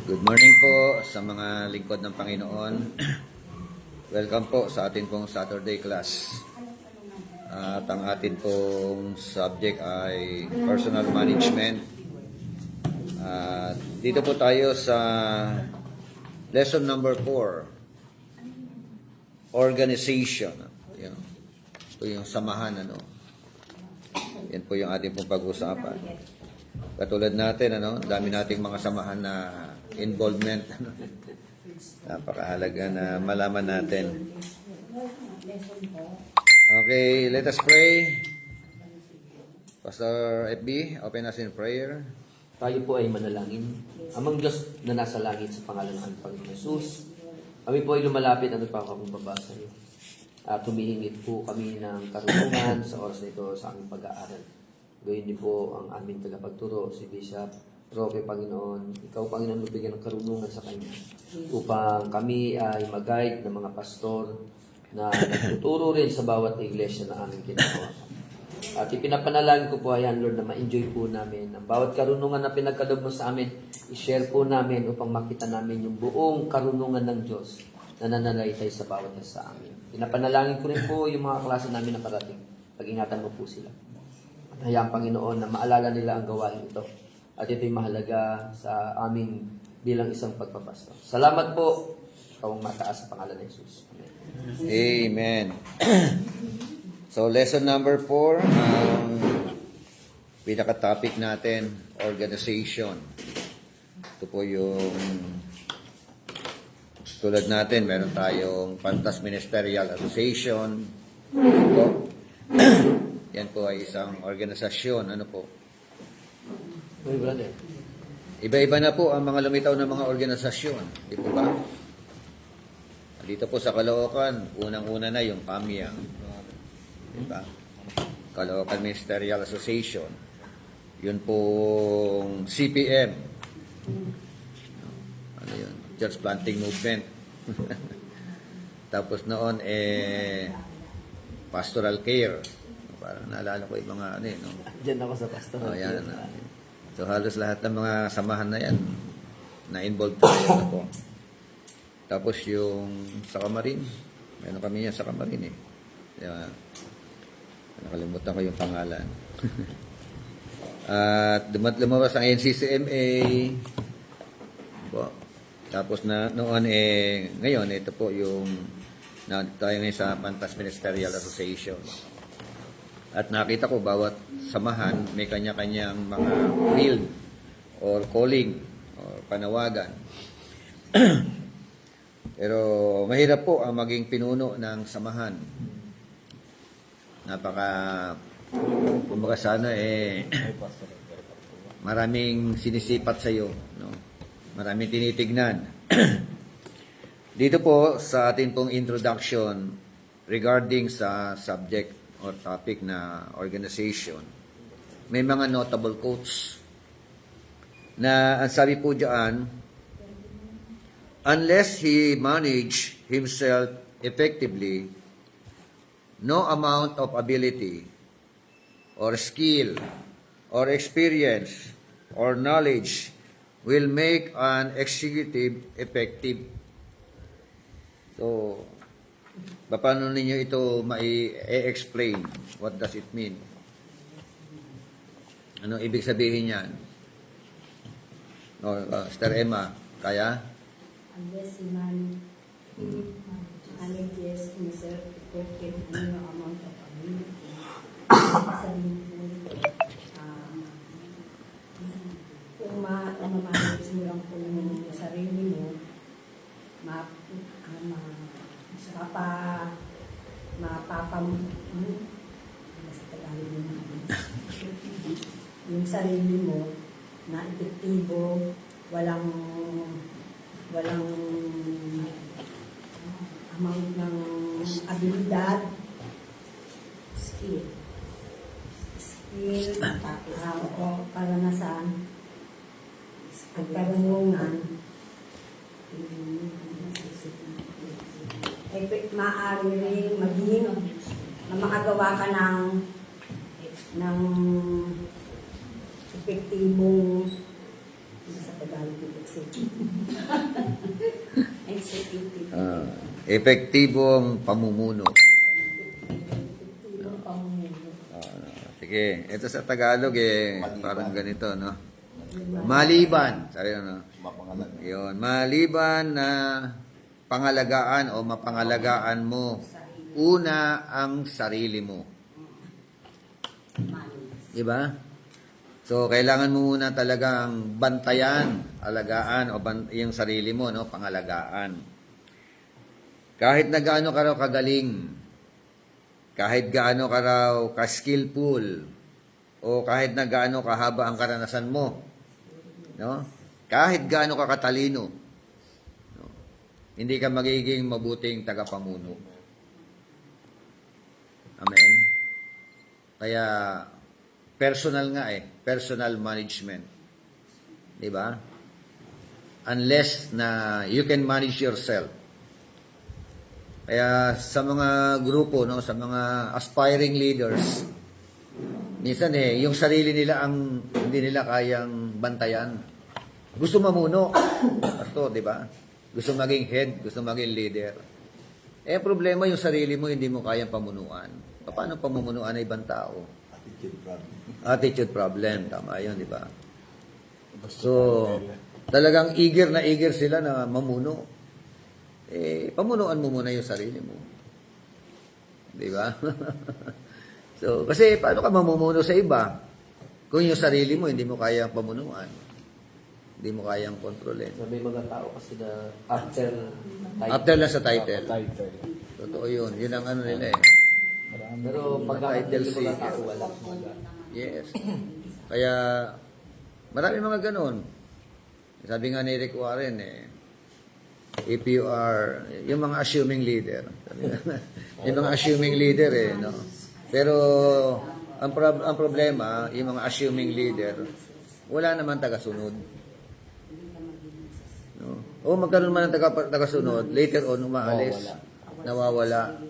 Good morning po sa mga lingkod ng Panginoon. Welcome po sa atin pong Saturday class. At ang atin pong subject ay personal management. Dito po tayo sa lesson number 4. Organization. Yan. Ito yung samahan. Yan po yung ating pong pag-usapan. Katulad natin, dami nating mga samahan na involvement. Napakahalaga na malaman natin. Okay, let us pray. Pastor FB, open us in prayer. Tayo po ay manalangin. Amang Diyos na nasa langit, sa pangalan ng Panginoon Jesus, kami po ay lumalapit at nagpapakumbaba sa iyo. At humihingit po kami ng karunungan sa oras na ito sa aming pag-aaral. Gawin din po ang aming tagapagturo, si Bishop Roque, Panginoon. Ikaw, Panginoon, magbigyan ng karunungan sa kanya upang kami ay mag-guide ng mga pastor na nagtuturo rin sa bawat iglesia na aming ginagawa. At ipinapanalangin ko po, ayan, Lord, na ma-enjoy po namin ang bawat karunungan na pinagkaloob mo sa amin, i-share po namin upang makita namin yung buong karunungan ng Diyos na nananalaytay sa bawat isa sa amin. Pinapanalangin ko rin po yung mga klase namin na parating. Pag-ingatan mo po sila. Hayaan, Panginoon, na maalala nila ang gawain ito. At ito'y mahalaga sa aming bilang isang pagpapastor. Salamat po. Ikaw ang mataas sa pangalan ng Jesus. Amen. Amen. So, lesson number 4, ang pinaka-topic natin, organization. Ito po yung tulad natin, meron tayong Pantas Ministerial Association. Ito. Yan po ay isang organisasyon. Ano po? Hey, brother. Iba-iba na po ang mga lumitaw ng mga organisasyon. Di po ba? Dito po sa Caloocan, unang-una na yung PAMIA. Diba? Caloocan Ministerial Association. Yun pong CPM. Ano yun? Church Planting Movement. Tapos noon, Pastoral Care. Parang naalala ko yung mga no? Diyan ako sa pastor. Yan. So halos lahat ng mga samahan na yan, na-involved tayo po. Tapos yung sa Kamarin, meron kami yan sa Kamarin Diba? Nakalimutan ko yung pangalan. At lumabas ang NCCMA. Tapos na noon ngayon ito po yung tayo ngayon sa Pantas Ministerial Association. At nakita ko bawat samahan may kanya-kanyang mga field or calling or panawagan. Pero mahirap po ang maging pinuno ng samahan. Kumbaga sana maraming sinisipat sa iyo, no? Maraming tinitignan. Dito po sa atin pong introduction regarding sa subject or topic na organization, may mga notable quotes na ang sabi po diyan, unless he manage himself effectively, no amount of ability or skill or experience or knowledge will make an executive effective. So, paano ninyo ito mai-explain? What does it mean? Ano ibig sabihin yan? Sister Emma, kaya? Unless he manages himself effective in no amount of ability, sabihin po, kung ma-manage mo lang po yung sarili mo, yung sarili mo na epektibo, walang amount ng abilidad, skill, para na saan pagkarunungan, maaari rin maging na makagawa ka ng epektibong Sa Tagalog yung executive. Executive. Epektibong pamumuno. Yung pamumuno. Sige, ito sa Tagalog parang ganito, no? Maliban, sabi no? Yun, maliban na pangalagaan o mapangalagaan mo una ang sarili mo. Di ba? So, kailangan mo muna talagang bantayan, alagaan yung sarili mo, no? Pangalagaan. Kahit na gaano ka raw kagaling, kahit gaano ka raw ka-skillful, o kahit na gaano kahaba ang karanasan mo, no? Kahit gaano ka katalino, no? Hindi ka magiging mabuting tagapamuno. Amen? Kaya, personal nga personal management. Di ba? Unless na you can manage yourself. Kaya sa mga grupo, no, sa mga aspiring leaders, minsan yung sarili nila ang hindi nila kayang bantayan. Gusto mamuno. Pasto, di ba? Gusto maging head, gusto maging leader. Problema yung sarili mo, hindi mo kayang pamunuan. Paano pamumunuan ng ibang tao? Attitude problem. Tama yun, di ba? So, talagang eager na eager sila na mamuno. Pamunuan mo muna yung sarili mo. Di ba? So, kasi paano ka mamumuno sa iba? Kung yung sarili mo, hindi mo kayang pamunuan. Hindi mo kayang kontrolin. So, may mga tao kasi na After lang sa title. Totoo yun. Yun ang ano nila Pero pag Title yung mga seeker. tao, wala. Yes. Kaya, marami mga ganun. Sabi nga ni Rick Warren, if you are, yung mga assuming leader. Yung mga assuming leader, no? Pero, ang problema, yung mga assuming leader, wala naman tagasunod. No? O magkaroon man ng tagasunod, later on, umaalis, nawawala.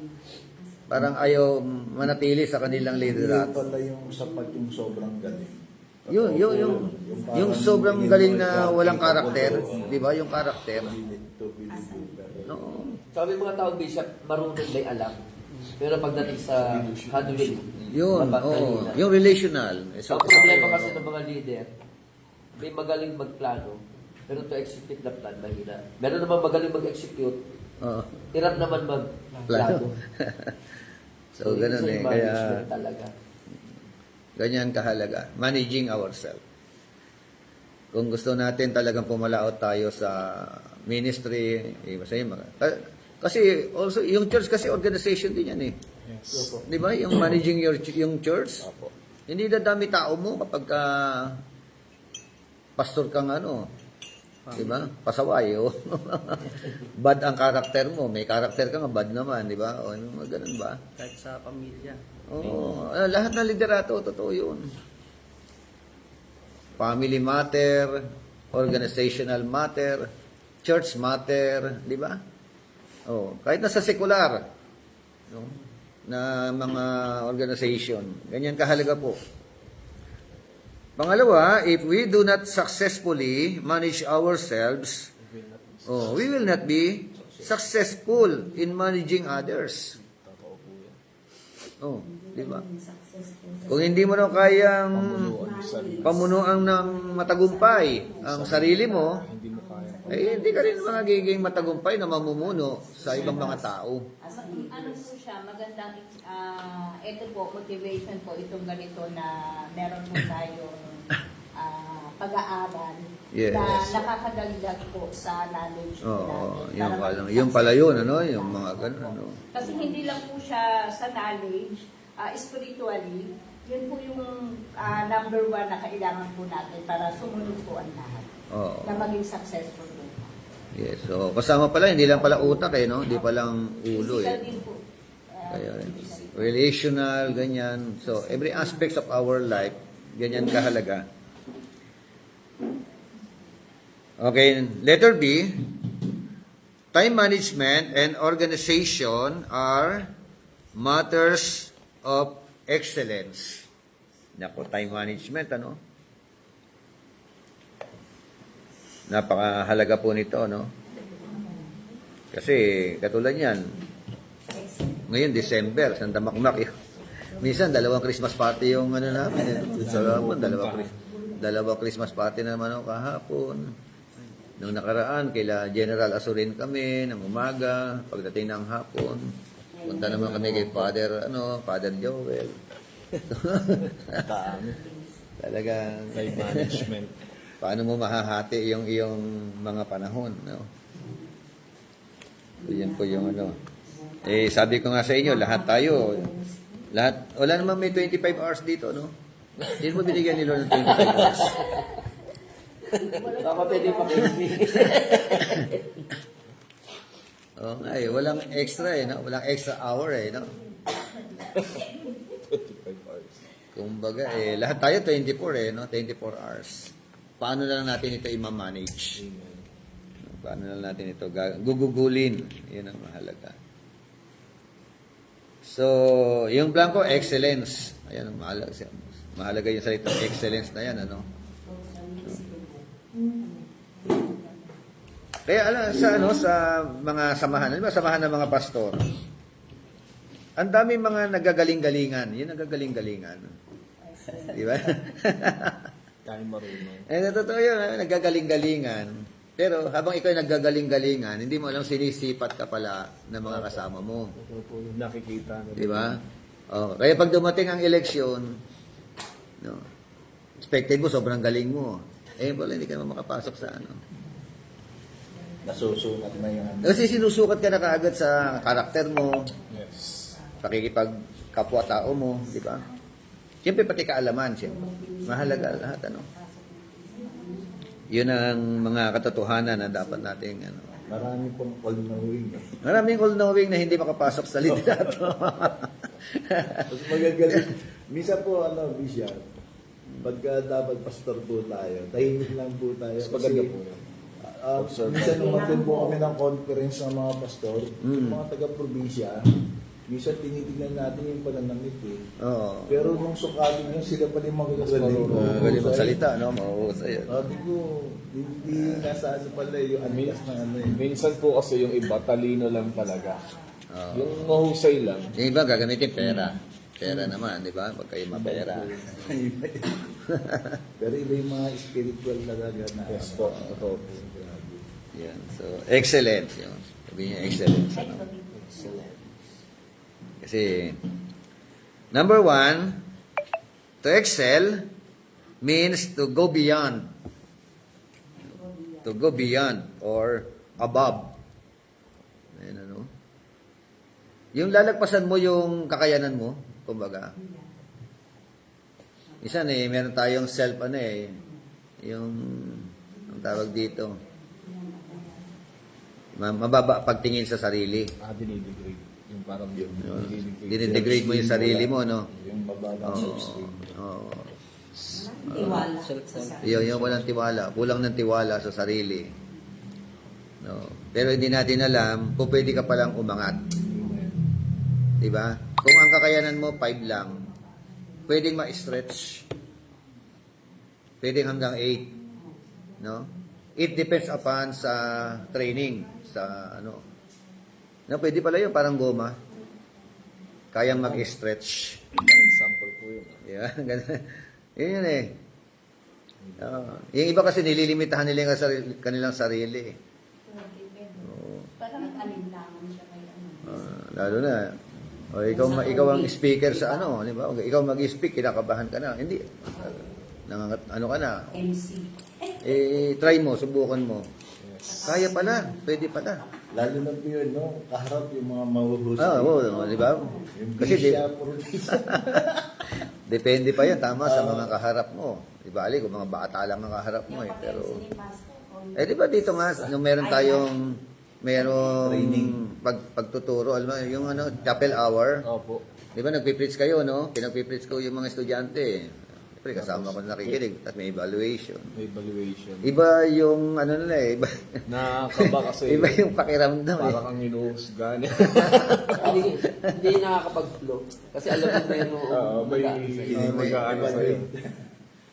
Parang ayaw manatili sa kanilang liderato. Pala yung sapat yung sobrang galing. Yung sobrang galing na walang karakter, di ba? Yung karakter. No. Sabi mga tao, Bishop, marunong may alam. Pero pagdating sa handling, Yun, mabatalina. yung relational. So, ang problema kasi ng mga leader, may magaling magplano, pero to execute the plan, mahina. Meron naman magaling mag-execute, Oo. hirap naman magplano. So, ganun isa yung Kaya, management talaga. ganyan kahalaga. Managing ourselves. Kung gusto natin talagang pumalaot tayo sa ministry, kasi also, yung church kasi organization din yan Yes. Di ba? Yung managing yung church. Hindi dadami tao mo kapag pastor kang di ba? Pasaway, bad ang karakter mo. May karakter ka nga, bad naman, di ba? O, ganun ba? Kahit sa pamilya. Oo. Lahat ng liderato, totoo yun. Family matter, organizational matter, church matter, di ba? Oh, kahit nasa sekular, no? Na mga organization, ganyan kahalaga po. Pangalawa, if we do not successfully manage ourselves, we will not be successful in managing others. Di ba? Kung hindi mo na kayang pamunuan ng matagumpay ang sarili mo, hindi ka rin magiging matagumpay na mamumuno sa ibang mga tao. Ano po siya, magandang, ito po, motivation po, itong ganito na meron po tayong pag-aaral Yes. na nakakadagdag po sa knowledge natin. Yung pala yun, yung mga ganun, Kasi hindi lang po siya sa knowledge, spiritually, yun po yung number one na kailangan po natin para sumunod po ang lahat. Oo. Na maging successful po. Yes, so kasama pala, hindi lang pala utak hindi pa lang ulo Physical din po. Kaya, relational, ganyan. So, every aspects of our life, ganyan kahalaga. Okay, letter B. Time management and organization are matters of excellence. Nako, time management, napakahalaga po nito, no? Kasi katulad yan, ngayon December, Santa Makmak. Minsan dalawang Christmas party yung ano namin. Sa Ramon, dalawang Christmas party na naman ako kahapon. Nung nakaraan, kaila General Asurin kami ng umaga, pagdating ng hapon. Punta naman kami kay Father Joel. Dami. Talagang Time management. paano mo mahahati yung iyong mga panahon, no? So, yan po yung ano. Eh, sabi ko nga sa inyo, lahat tayo, wala naman may 25 hours dito, no? Hindi mo binigyan ni Lord ng 25 hours. Baka pwede pa kayo. Oo nga eh, walang extra eh, no? Walang extra hour eh, no? 25 hours. Kumbaga eh, lahat tayo 24 eh, no? 24 hours. Paano na lang natin ito i-manage? Paano na lang natin ito gugugulin? Yun ang mahalaga. So, yung plan ko, excellence. Ayan, mahalaga yung salitang excellence na yan, ano? Kaya sa mga samahan, di ba, samahan ng mga pastor, ang dami mga nagagaling-galingan. Yun nagagaling-galingan. Di ba? Kaya marunong. Totoo yun, nagagaling-galingan. Pero habang ikaw ay naggagaling-galingan, hindi mo alam sinisipat ka pala ng mga kasama mo. Nakikita. Di ba? Oh, kaya pag dumating ang eleksyon, no, expected mo, sobrang galing mo. Eh, wala, hindi ka naman makapasok sa ano. Nasusunat na yung ano. Kasi sinusukat ka na kaagad sa karakter mo, Yes. pakikipagkapwa-tao mo, di ba? Siyempre, pati kaalaman, siyempre. Mahalaga lahat, ano. Yun ang mga katotohanan na dapat nating, ano. Marami pong all-knowing. Maraming all-knowing na hindi makapasok sa liderato. Mas magagaling. Minsan po, Bishop, pagka dapat pastor po tayo, tahimik lang po tayo. Mas maganda po yun. Minsan umattend po kami ng conference ng mga pastor, yung mga taga-probinsya, minsan tinitignan natin yung pananamit eh. Oo. Pero nung sukatin nyo, sila pa rin magagaling. Galing magsalita, no? Mahusay. Sabi ko, hindi nasa ano pala yung anlas na ano eh. Minsan po kasi yung iba, talino lang talaga. Oo. Yung mahusay lang. Yung iba gagamitin pera. Pera naman, di ba? Pag kayo mapera. Pero iba yung mga spiritual talaga na. Yes po, totoo po. Yan. So, excellence. Yun. Sabihin niya excellence. Ano? Kasi, number 1, to excel means to go beyond. To go beyond or above. Ayan, ano? Yung lalagpasan mo yung kakayanan mo, kumbaga. Isa meron tayong self, yung, ang tawag dito, mababa pagtingin sa sarili. Dinidegrade. Yung parang yun. Dinidegrade mo yung sarili mo, no? Yung mababang self-esteem. Oo. Tiwala sa sarili. Yung walang tiwala. Kulang ng tiwala sa sarili. No. Pero hindi natin alam kung pwede ka palang umangat. Diba? Kung ang kakayanan mo 5 lang, pwedeng ma-stretch. Pwedeng hanggang 8. No? It depends upon sa training, sa ano. No, pwede pala yun, parang goma. Kayang mag-stretch. Ang example po yun. Yeah, ganun. Yun eh. Yung iba kasi nililimitahan nila yung kanilang sarili. Oo. Parang alinlangan siya kay ano. Lalo na, ikaw ang speaker sa ano, di ba? Ikaw mag-speak, kinakabahan ka na. Hindi. Ano ka na? MC. Try mo, subukan mo. Kaya pala, pwede pala. Lalo na po yun, no? Kaharap yung mga mahuhusay. Oo, di ba? Yung Kasi bisya, puro bisya. depende pa yan, tama, sa mga kaharap mo. Di ba, kung mga bata lang ang kaharap mo eh. Pero, di ba dito nga, nung meron tayong training, pagtuturo, alam mo, yung chapel hour, Opo. di ba nagpipreach kayo, no? Pinagpipreach ko yung mga estudyante. Siyempre, kasama ko na nakikinig, at may evaluation. May evaluation. Iba yung, nila eh, iba, Nakakaba kasi. iba yung pakiramdam eh. Parang kang hinuhusgan. Hindi nakakapag-flow. Kasi alam mo may May mag-aano sa'yo.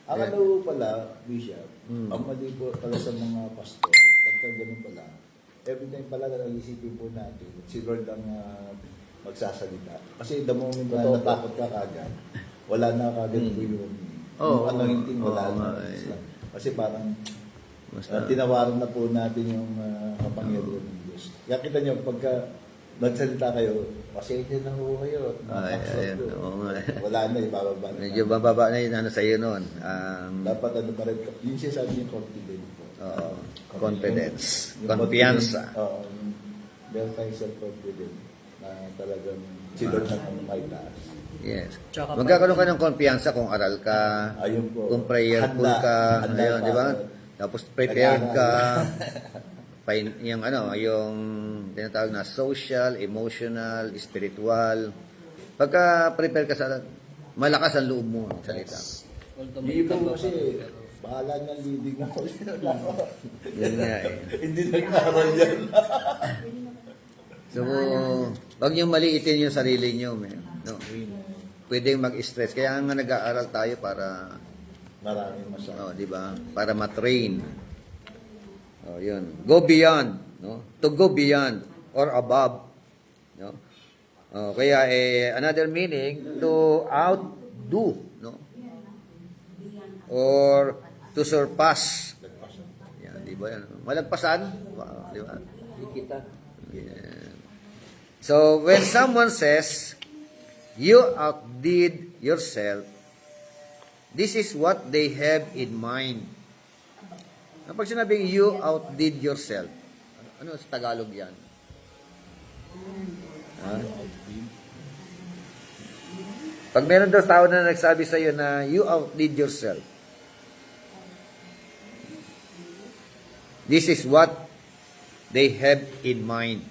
Ang ano pala, Bishop, Ang mali po pala sa mga pastor, pagka ganun pala, every time pala na naisipin po natin, si Lord ang magsasalita. Kasi the moment na natakot ka kagad, wala na kagad po yung Oo. anointing, wala Oo, na. ay. Kasi parang Basta, tinawaran na po natin yung kapangyarihan ng Diyos. Kaya kita nyo, pagka nagsalita kayo, pasensya na ho kayo. Ay, ay, oo nga. Wala na, ibababa na. medyo bababa na yun ano sa'yo noon. Dapat ano pa rin, yun siya sabi yung confident po. Confidence. Yung Confianza. confident, Oo. Meron tayong self-confident na talagang si Lord ang may taas. Yes. Magkakaroon ka ng kumpiyansa kung aral ka, Ayun po. kung prayerful Handa. ka, Handa ayun, pa di ba? ako. Tapos prepared ka. Nag-aaral. yung tinatawag na social, emotional, spiritual. Pagka prepare ka sa malakas ang loob mo ng salita. Yung iba po kasi, bahala niya leading ako. Yun nga eh. Hindi nag-aaral yan. So, wag niyong maliitin yung sarili niyo, man. No. Pwedeng mag-stress. Kaya nga nag-aaral tayo para, Maraming masyado. di ba? Para matrain. Oh, yun. Go beyond, no? To go beyond or above, no? Oh, kaya another meaning to outdo, no? Or to surpass. Yan, di ba yan? Malagpasan, wow, di ba? Hindi kita. Yeah. So, when someone says, you outdid yourself, this is what they have in mind. Kapag sinabing you outdid yourself, ano sa Tagalog yan? Ha? Pag meron daw tao na nagsabi sa iyo na you outdid yourself, this is what they have in mind.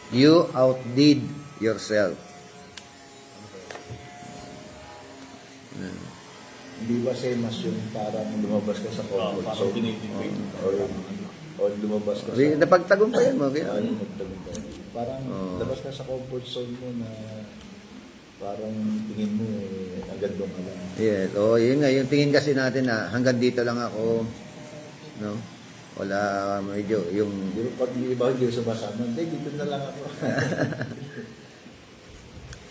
You outdid yourself. Hindi ba same as yung parang lumabas ka sa comfort parang zone? tinitigil. Or lumabas ka sa... Napagtagumpayan mo. Kaya, Ayun, nagtagumpay. Parang Oo. labas ka sa comfort zone mo na parang tingin mo agad doon ka lang. yes. Oh, yun nga. Yung tingin kasi natin na hanggang dito lang ako. No? Wala medyo yung... Pero pag yung iba hindi sumasama, hindi, dito na lang ako.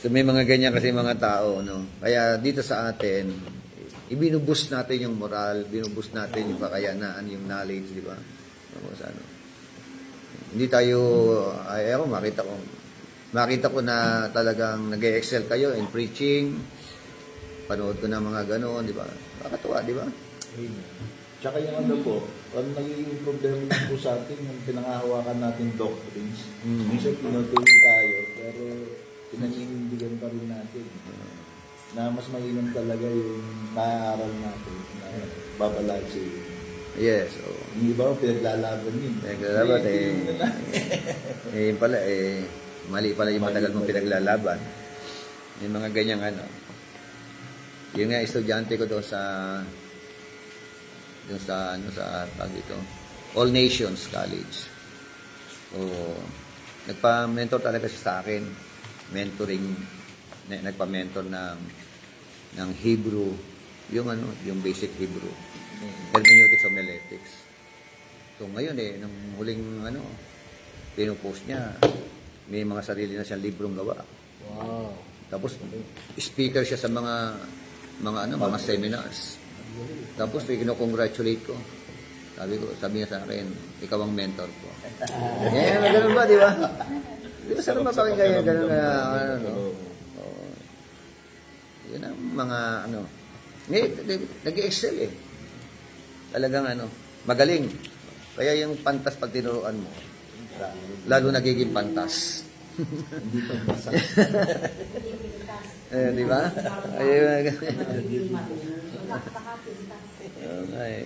So may mga ganyan kasi mga tao, no? Kaya dito sa atin, ibinuboost natin yung moral, binuboost natin yung kakayanan, yung knowledge, di ba? Ano. Hindi tayo, ako makita ko na talagang nag-excel kayo in preaching, panood ko ng mga ganoon, di ba? Nakakatuwa, di ba? Tsaka yung ano po, ang nagiging problema din po sa atin, yung pinangahawakan natin doctrines. Minsan pinutuloy tayo, pero pinaninindigan pa rin natin. Na mas mainam talaga yung naaaral natin na babalance yun. Yes. Oh. Yung iba pinaglalaban yun. Pinaglalaban, yun pala, mali pala yung matagal mong pinaglalaban. Yung mga ganyang ano. Yung nga, estudyante ko doon sa tag ito, All Nations College. So, nagpa-mentor talaga siya sa akin. Mentoring, nagpa-mentor ng Hebrew, yung basic Hebrew. Hermeneutics, homiletics. So ngayon nung huling pinupost niya, may mga sarili na siyang librong gawa. Wow. Tapos speaker siya sa mga seminars. Tapos kino-congratulate ko. Sabi niya sa akin, ikaw ang mentor ko. Ganun ba, di ba? Di ba sarap mapakinggan yung ganun na yun ang mga nag-excel eh. Talagang magaling. Kaya yung pantas pag tinuruan mo, lalo nagiging pantas. Hindi pa basa. Di ba? Okay.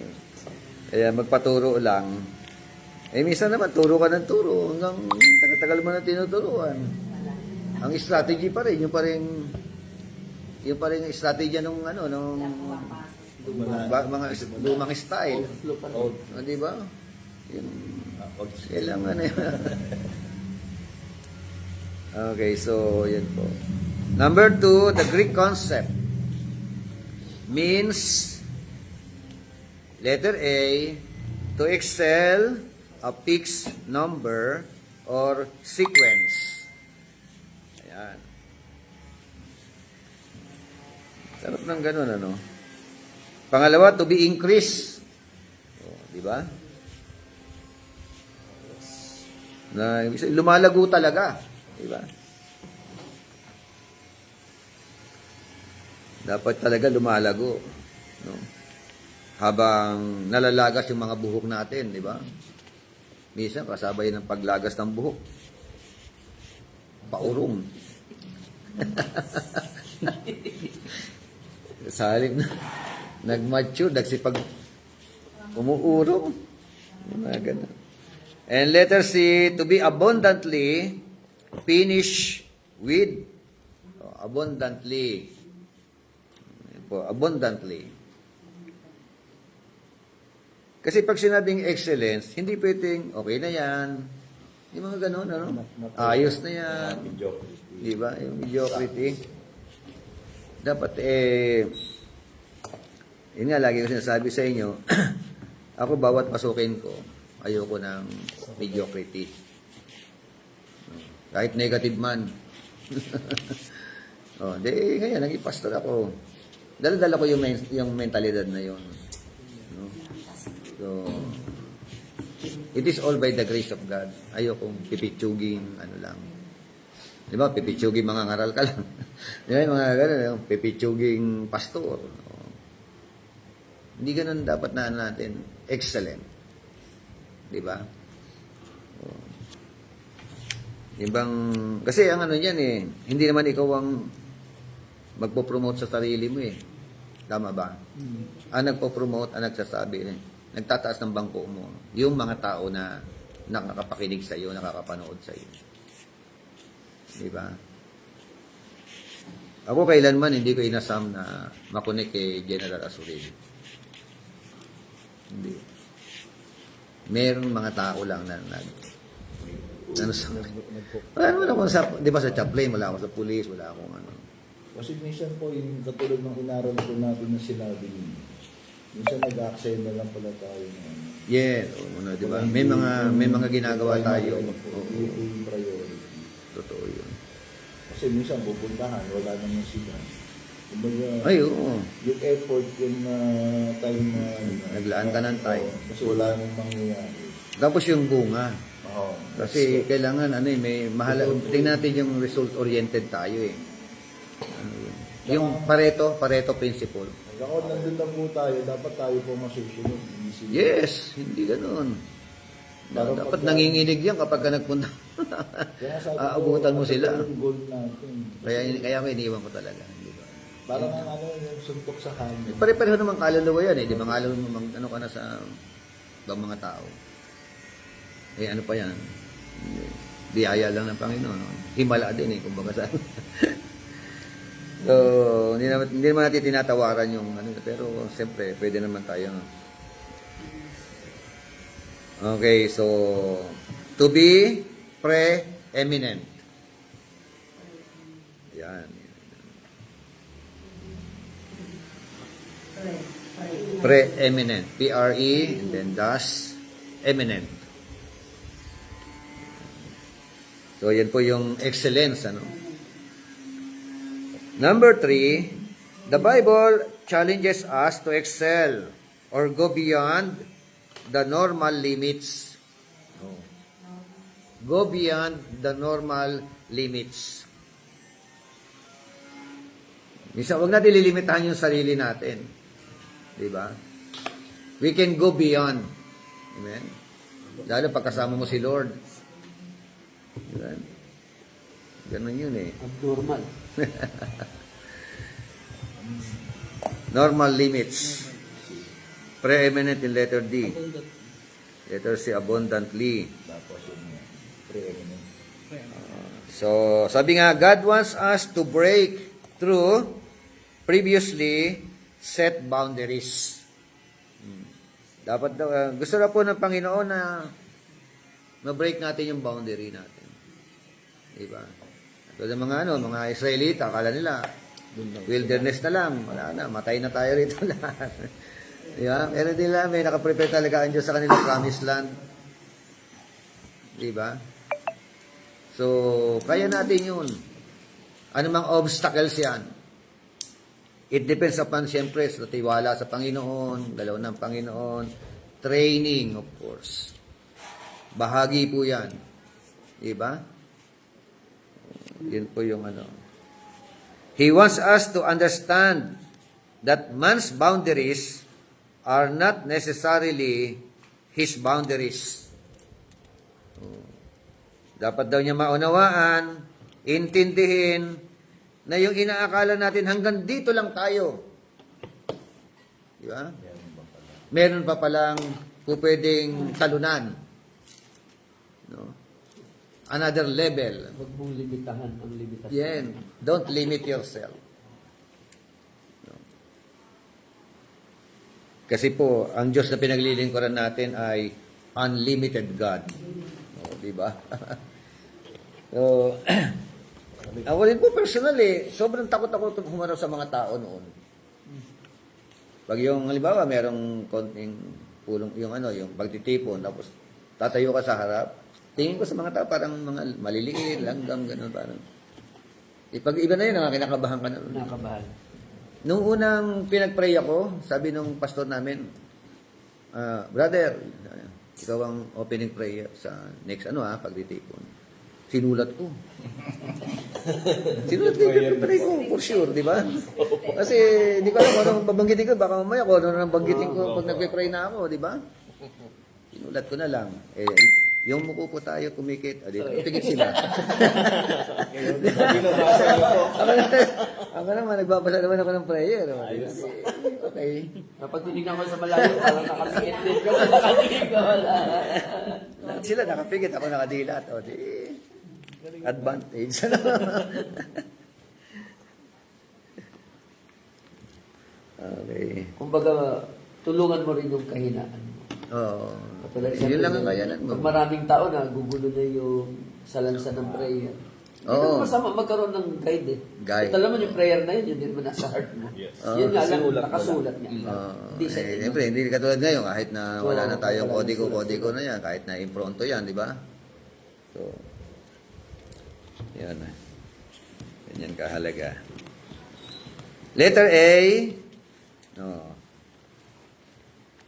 Kaya magpaturo lang. Minsan naman, turo ka ng turo hanggang tagal mo na tinuturuan. Ang strategy pa rin, yung pa rin yung strategy nung mga lumang style. Di ba? Kailangan Okay, so, yan po. Number 2, the Greek concept means, letter A, to excel a fixed number or sequence. Ayan. Sarap ng ganun, ano? Pangalawa, to be increased. Di ba? Na lumalago talaga, di ba? Dapat talaga lumalago, no? Habang nalalagas yung mga buhok natin, di ba? Minsan kasabay ng paglagas ng buhok. Paurong. Sa halip na nag-mature, nagsipag umuurong. Yung mga ganun. And letter C, to be abundantly finished with. Abundantly. Abundantly. Kasi pag sinabing excellence, hindi pwedeng, okay na yan. Yung mga ganun, ano? Ayos na yan. Mediocrity. Di ba? Yung mediocrity. Dapat, yun nga, lagi ko sinasabi sa inyo, ako bawat pasukin ko, ayoko ng mediocrity. Kahit negative man. Ngayon, naging pastor ako. Dala-dala ko yung mentalidad na yun. No? So, it is all by the grace of God. Ayokong pipitsuging, ano lang. Di ba? Pipitsuging mga ngaral ka lang. Di ba? Mga gano'n, yung pipitsuging pastor. Hindi ganun dapat na natin. Excellent. Di ba? Ibang, kasi ang ano yan hindi naman ikaw ang magpo-promote sa sarili mo Tama ba? Ang nagpo-promote, ang nagsasabi, nagtataas ng bangko mo, yung mga tao na nakakapakinig sa iyo, nakakapanood sa iyo. Di ba? Ako kailanman hindi ko inasam na makunik kay General Azurin. Hindi. Merong mga tao lang na ano sa wala naman ako sa, di ba sa chaplain, wala ako sa police, wala akong ano. Kasi minsan po, yung katulad ng inaral po natin na sinabi niyo, minsan nag-accent na lang pala tayo. Yes, di ba? May mga ginagawa tayo. Ito yung priority. Totoo yun. Kasi minsan pupuntahan, wala naman sila. Kumbaga, Ay, oo. yung effort, yung time na... Naglaan ka ng time. Kasi wala namang mangyayari. Tapos yung bunga. Oo. Kasi kailangan, may mahalaga. Tingnan natin yung result-oriented tayo Ano yun? Yung Pareto principle. Ako nandun na po tayo, dapat tayo po masusunod. Hindi sila. Yes, hindi ganoon. Para Dapat pagka- nanginginig yan kapag ka nagpunta. Kaya sabi ko, Aabutan mo ano sila. ba yung goal natin? Kaya ko iniwan ko talaga. Di ba? Parang yung suntok sa hangin. Pare-pareho naman kaluluwa yan Di ba kaluluwa mo ano ka na sa ibang mga tao. Ano pa yan? Biyaya lang ng Panginoon. Himala din kumbaga sa So, hindi naman natin tinatawaran yung pero siyempre, pwede naman tayo. Okay, so, to be pre-eminent. Yan. Pre-eminent. P-R-E, and then dash, eminent. So, yan po yung excellence, Number 3, the Bible challenges us to excel or go beyond the normal limits. Go beyond the normal limits. Minsan, huwag natin lilimitahan yung sarili natin. Diba? We can go beyond. Amen? Lalo pagkasama mo si Lord. Diba? Ganun yun Abnormal. Normal limits. Preeminent in letter D. Letter C, abundantly. Tapos yung pre-eminent. So, sabi nga, God wants us to break through previously set boundaries. Dapat daw, gusto na po ng Panginoon na ma-break natin yung boundary natin. Diba? So, yung mga Israelita, akala nila, wilderness na lang. Wala na, matay na tayo rito lahat. Diba? Pero nila, may nakaprepare talaga ang Diyos sa kanilang promised land. Diba? So, kaya natin yun. Ano mang obstacles yan. It depends upon, siyempre, sa tiwala sa Panginoon, dalaw ng Panginoon, training, of course. Bahagi po yan. Diba? Yun po yung ano. He wants us to understand that man's boundaries are not necessarily his boundaries. Dapat daw niya maunawaan, intindihin, na yung inaakala natin hanggang dito lang tayo. Di ba? Meron pa palang pwedeng talunan. No? Another level. Huwag mong limitahan ang limitasyon. Yan. Don't limit yourself. No. Kasi po, ang Diyos na pinaglilingkuran natin ay unlimited God. O, di ba? So, ako rin po personally, sobrang takot ako humarap sa mga tao noon. Pag yung, halimbawa, merong konting pulong, yung pagtitipon, tapos tatayo ka sa harap, tingin ko sa mga tao, parang mga maliliit, langgam, gano'n, parang. Pag iba na yun, kinakabahan ka na. Nakabahan. Nung unang pinag-pray ako, sabi nung pastor namin, brother, ikaw ang opening prayer sa next pagtitipon. Sinulat ko. Sinulat ko yung pray ko, for sure, di ba? Kasi di ko alam kung anong babanggitin ko, baka mamaya kung ano nang banggitin ko pag nagpe-pray na ako, di ba? Sinulat ko na lang. Yung muko po tayo kumikit. Dito, pigit sila. Ako naman, nagbabasa naman ako ng prayer. Okay. Kapag tinignan ko sa malayo, parang nakapikit din ka. Nakapikit ka wala. Lahat sila nakapigit, ako nakadilat. O, di, advantage. Okay. Kumbaga, tulungan mo rin yung kahinaan mo. Oo. Katulad Yun lang ang kayanan mo. Pag maraming tao na, gugulo na yung salansan ng prayer. Hindi Oo. naman masama magkaroon ng guide eh. Guide. Ito naman yung prayer na yun din naman nasa heart mo. Yes. Yun nga lang, Sinulat mo nakasulat niya. Hindi sa Siyempre, hindi katulad ngayon, kahit na wala na tayong wala na kodigo na yan, kahit na impronto yan, di ba? So, yan. Ganyan kahalaga. Letter A, no.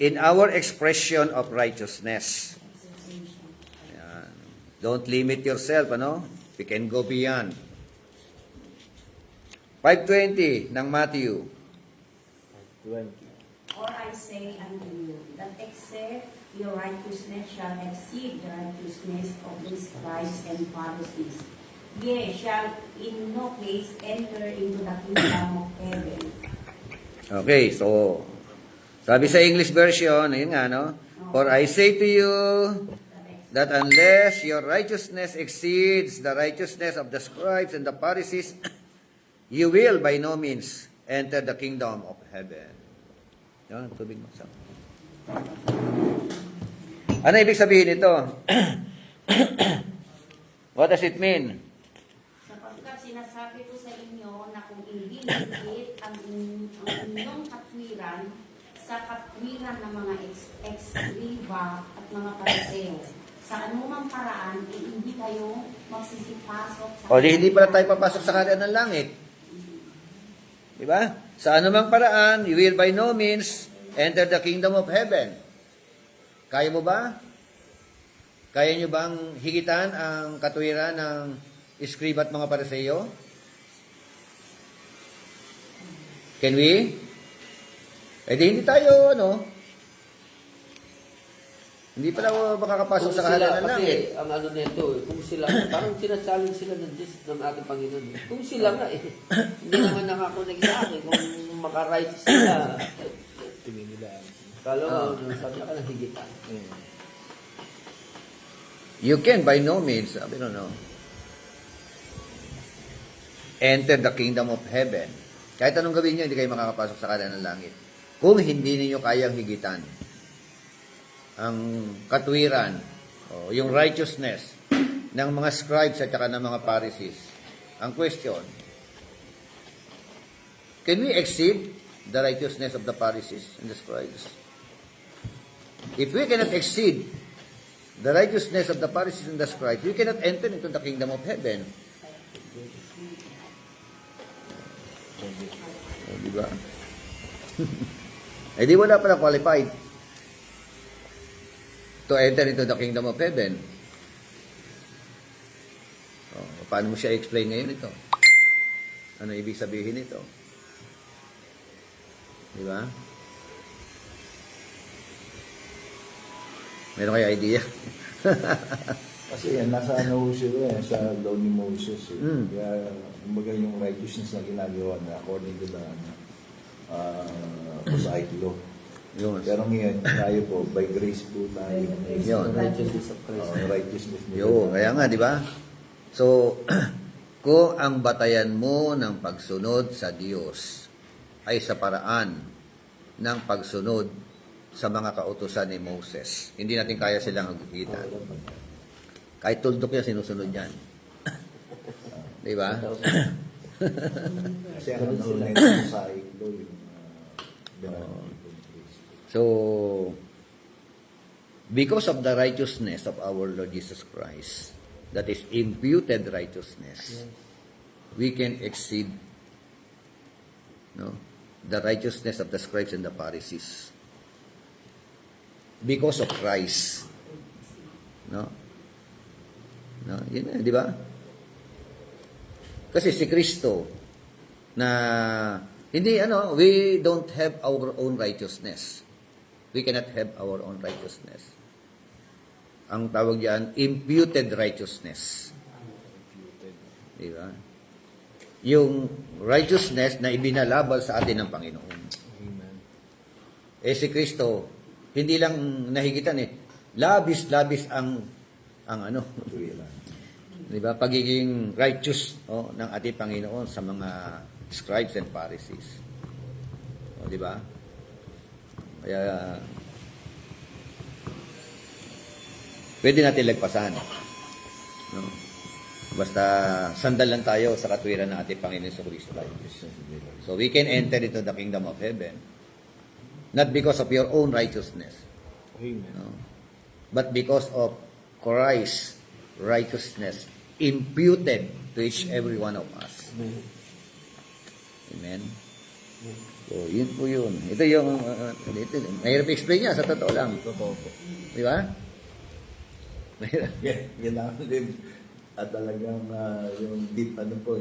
In our expression of righteousness. Yan. Don't limit yourself, We can go beyond. 5:20 ng Matthew. 20. Or I say unto you, that except your righteousness shall exceed the righteousness of the scribes and Pharisees, ye shall in no case enter into the kingdom of heaven. Okay, so sabi sa English version, ayun nga, For I say to you that unless your righteousness exceeds the righteousness of the scribes and the Pharisees, you will by no means enter the kingdom of heaven. Yan, tubig mo sa. Ano ibig sabihin ito? What does it mean? Sapagkat sinasabi ko sa inyo na kung hindi higit ang inyong katwiran sa katwiran ng mga ex-riba at mga pariseo, sa anumang paraan, hindi kayo magsisipasok sa... O di hindi pala tayo papasok sa kaharian ng langit. Diba? Sa anumang paraan, you will by no means enter the kingdom of heaven. Kaya mo ba? Kaya nyo bang higitan ang katwiran ng iskriba at mga pariseyo? Can we? Eh di hindi tayo, hindi pala makakapasok sa kaharian ng langit. Kasi ang ano nito, kung sila, parang sinachallenge sila ng Diyos ng ating Panginoon. Kung sila nga hindi naman nakakonect sa akin, kung maka-righteous sila, Tingin nila. kalo, sabi ka ng higitan. You can by no means, enter the kingdom of heaven. Kahit anong gawin nyo, hindi kayo makakapasok sa kaharian ng langit. Kung hindi ninyo kayang higitan ang katwiran, o yung righteousness ng mga scribes at saka ng mga Pharisees. ang question, can we exceed the righteousness of the Pharisees and the scribes? If we cannot exceed the righteousness of the Pharisees and the scribes, we cannot enter into the kingdom of heaven. O, di ba? Eh di wala pala qualified to enter into the kingdom of heaven. O, paano mo siya explain ngayon ito? Ano ibig sabihin ito? Di ba? Meron kayo idea? Kasi yan, nasa ano ho sila sa law ni Moses. Eh. Mm. Kaya, kumbaga yung righteousness na ginagawa na according to the Mosaic law. Yun. Pero ngayon, tayo po, by grace po tayo. Yun. Righteousness of Christ. Righteousness nila. Yun, kaya nga, di ba? So, kung ang batayan mo ng pagsunod sa Diyos ay sa paraan ng pagsunod sa mga kautusan ni Moses, hindi natin kaya silang hagitan. Kahit tuldok yan, sinusunod yan. Di ba? Kasi ang ano na yung Mosaic law, yung So, because of the righteousness of our Lord Jesus Christ, that is imputed righteousness, we can exceed the righteousness of the scribes and the Pharisees. Because of Christ. No? Yun, di ba? Kasi si Kristo na hindi we don't have our own righteousness. We cannot have our own righteousness. Ang tawag diyan imputed righteousness. Di ba? Yung righteousness na ibinalabal sa atin ng Panginoon. Amen. Eh si Kristo, hindi lang nahigitan labis-labis ang di ba? Pagiging righteous ng ating Panginoon sa mga scribes and Pharisees. O, di ba? Kaya pwede natin lagpasan. No? Basta sandal lang tayo sa katwiran ng ating Panginoon sa Kristo. So we can enter into the kingdom of heaven not because of your own righteousness, Amen. no? But because of Christ's righteousness imputed to each every one of us. Amen. So, yun po yun. Ito yung, mahirap explain niya, sa totoo lang. Totoo po. Di ba? Mahirap. Yan lang din. At talagang yung deep po.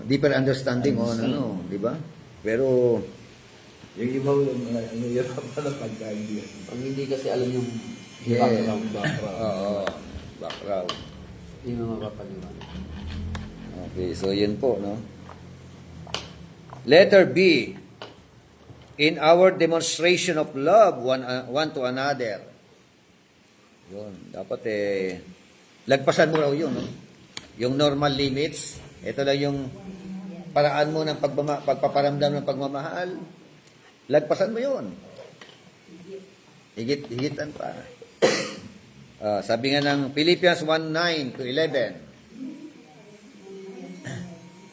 Deeper understanding on di ba? Pero, Yung iba yung hirapan na pagkaindihan. Pag hindi kasi alam yung background. background, Background. hindi mo mapapaliwan. Okay, so yun po, no? Letter B. In our demonstration of love one to another. Yun, dapat lagpasan mo raw yun, no? Yung normal limits, ito lang yung paraan mo ng pagpaparamdam ng pagmamahal. Lagpasan mo yun. Higitan pa. Sabi nga ng Philippians 1:9 to 11.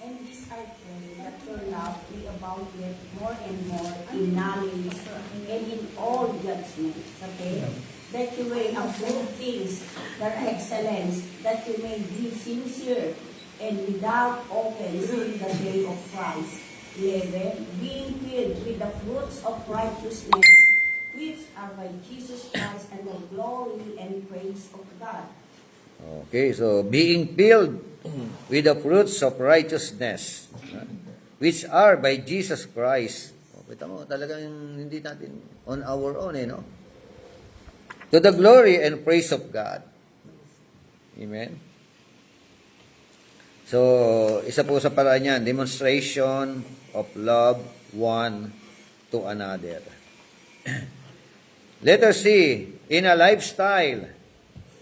And this I pray, that your love may abound yet more and more in knowledge and in all judgment. Okay? That you may approve things that are excellence, that you may be sincere and without offense in the day of Christ. 11. Being filled with the fruits of righteousness, which are by Jesus Christ and the glory and praise of God. Okay, so being filled with the fruits of righteousness, which are by Jesus Christ. Kita mo, talagang hindi natin on our own, no? To the glory and praise of God. Amen? So, isa po sa paraan yan, demonstration of love one to another. Letter C, in a lifestyle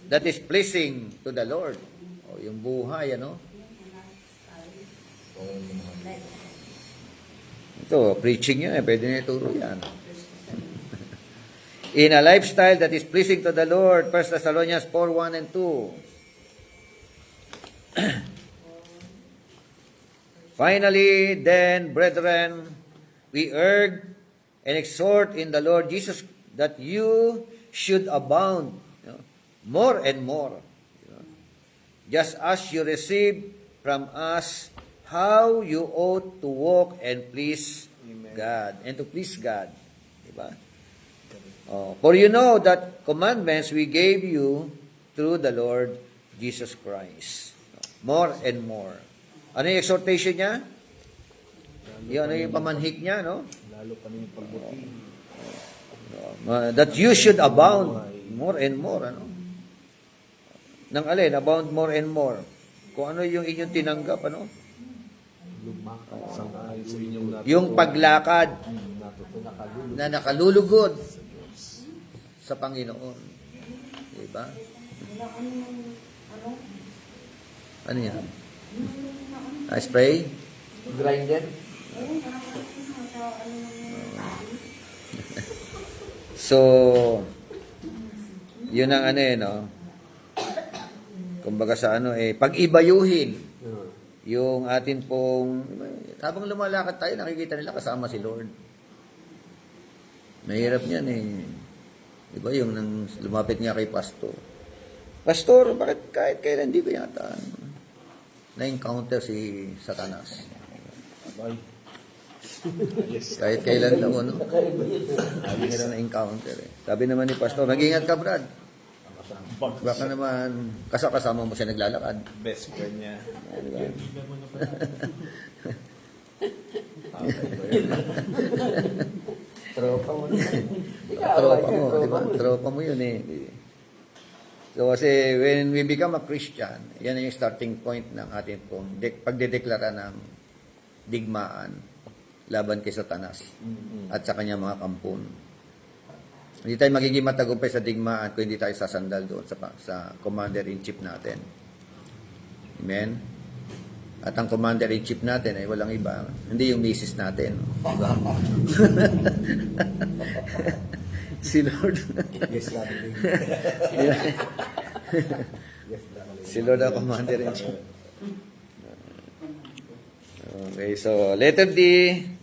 that is pleasing to the Lord. O, yung buhay, Ito, preaching yan, pwede na ituro yan. In a lifestyle that is pleasing to the Lord, 1 Thessalonians 4:1 and 2. Finally, then, brethren, we urge and exhort in the Lord Jesus that you should abound, more and more, just as you receive from us how you ought to walk and please God, and to please God. Diba? For you know that commandments we gave you through the Lord Jesus Christ. More and more. Ano yung exhortation niya? Yung ano yung pamanhik niya, no? Lalo pa yung pagbuti. That you should abound more and more, ano? Nang alin, abound more and more. Kung ano yung inyong tinanggap, ano? Sang-ayon sa inyong Yung paglakad na nakalulugod sa Panginoon. Diba? Ano yan? Spray? Grinder? So, yun ang ano no? Kumbaga sa ano pag-ibayuhin yung atin pong, habang lumalakad tayo, nakikita nila kasama si Lord. Mahirap yan Diba yung nang lumapit nga kay Pastor. Pastor, bakit kahit kailan di ko yata na-encounter si Satanas? Abay. Kahit kailan lang, no? Sabi nila na-encounter Sabi naman ni Pastor, mag-ingat ka, Brad. Baka naman, kasama mo siya naglalakad. Best friend niya. Diba? Tropa mo. Tropa mo, di ba? Tropa mo yun So kasi when we become a Christian, yan yung starting point ng ating pong pagdedeklara ng digmaan laban kay Satanas at sa kanyang mga kampon. Hindi tayo magiging matagumpay sa digmaan kung hindi tayo sasandal doon sa commander-in-chief natin. Amen? At ang commander-in-chief natin ay walang iba. Hindi yung misis natin. Diba? Si Lord. Yes, Lord. Si Lord ang commander-in-chief. Okay, so letter D.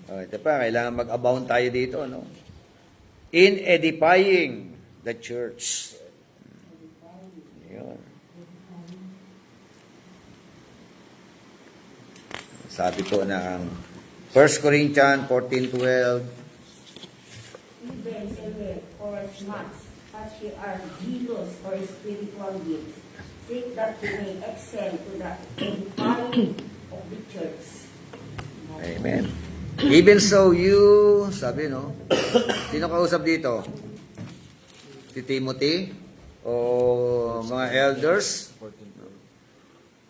Ito pa, kailangan mag-abound tayo dito, no? In edifying the church. Yun. Sabi po ng 1 Corinthians 14:12. Even for as much as ye are zealous for spiritual gifts, seek that you may excel to the edifying of the church. Amen. Even so you, sabi no, sino kausap dito? Si Timothy o mga elders?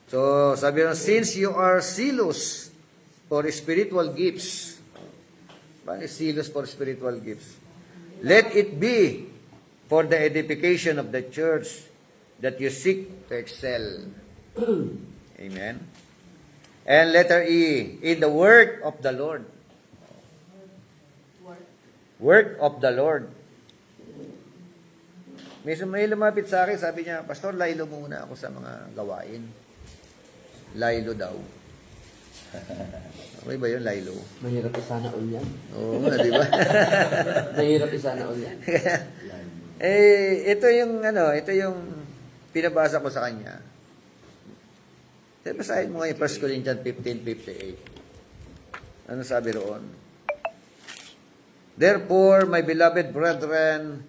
So, sabi no, since you are zealous for spiritual gifts, paano zealous for spiritual gifts? Let it be for the edification of the church that you seek to excel. Amen. And letter E, in the work of the Lord. Work of the Lord. May lumapit sa akin, sabi niya, Pastor, laylo muna ako sa mga gawain. Laylo daw. Okay ba yun, laylo? Mahirap isana all yan. Oo nga, di ba? Mahirap isana all yan. Ito yung pinabasa ko sa kanya. Basahin mo ngayon 1 Corinthians 15:58. Ano sabi roon? Therefore, my beloved brethren,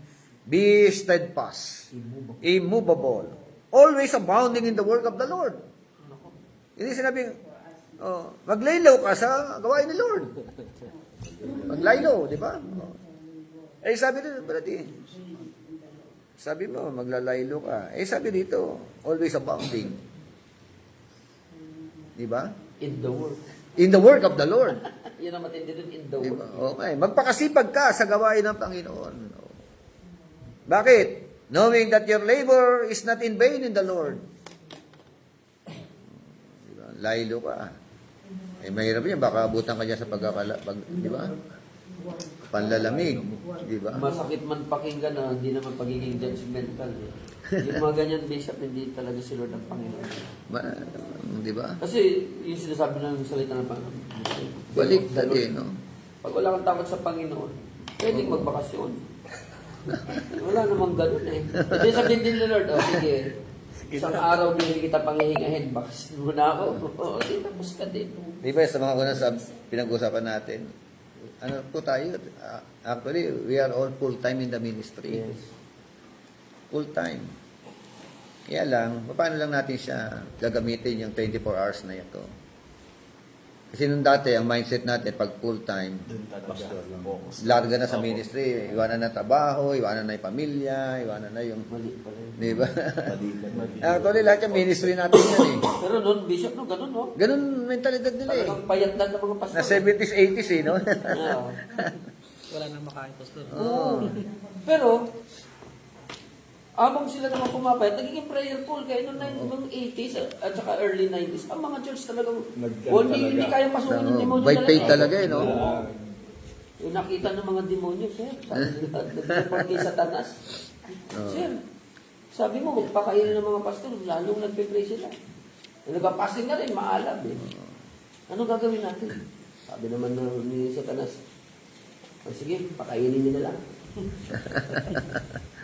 be steadfast, immovable, always abounding in the work of the Lord. Hindi sinabing, maglaylo ka sa gawain ni Lord. Maglaylo, di ba? Sabi dito, brati, sabi mo, maglalaylo ka. Sabi dito, always abounding. Di ba? In the work. In the work of the Lord. Yan ang matindi dun, in the Diba? work. Okay. Magpakasipag ka sa gawain ng Panginoon. Bakit? Knowing that your labor is not in vain in the Lord. Diba? Laylo ka. Mahirap yan. Baka abutan ka niya sa di ba? panlalamig, di ba? Masakit man pakinggan na hindi naman pagiging judgmental. Eh. Yung mga ganyan, Bishop, hindi talaga si Lord ang Panginoon. Di ba? Kasi yung sinasabi ng salita ng Panginoon. Balik dati, no? Pag wala kang takot sa Panginoon, pwedeng magbakasyon. Wala namang ganun eh. Hindi sabihin din ni Lord, oh, sige, isang araw din kita panghihingahin, bakasyon mo na ako. Oo, di tapos ka din. Di ba sa mga unang pinag-usapan natin, ano po tayo, actually, we are all full-time in the ministry. Yes. Full-time. Kaya lang, paano lang natin siya gagamitin yung 24 hours na ito? Kasi nung dati, ang mindset natin, pag full-time, Doon talaga. Focus. larga na sa ministry, iwanan na trabaho, iwanan na yung pamilya, iwanan na yung, Mali pa rin. di ba? Mali. Actually, lahat yung ministry natin yan eh. Pero noon, Bishop, no, ganun, no? Ganun mentalidad nila eh. Talagang payat lang ng mga pastor. Na 70s, 80s eh, no? Yeah. Wala nang makain, Pastor. Oo. Pero, habang sila naman pumapayat, nagiging prayerful. Kaya noong 80s at saka early 90s, ang mga church talagang Nagkaroon hindi talaga. kayang pasukin ng demonyo By faith talaga eh, no? Yung nakita ng mga demonyo, sir, sabi nila, nag-report kay Satanas. Sir, sabi mo, magpakainin ng mga pastor, lalong nagpe-pray sila. Nagpa-fasting na rin, maalab eh. Ano gagawin natin? Sabi naman ni Satanas, sige, pakainin niyo na lang.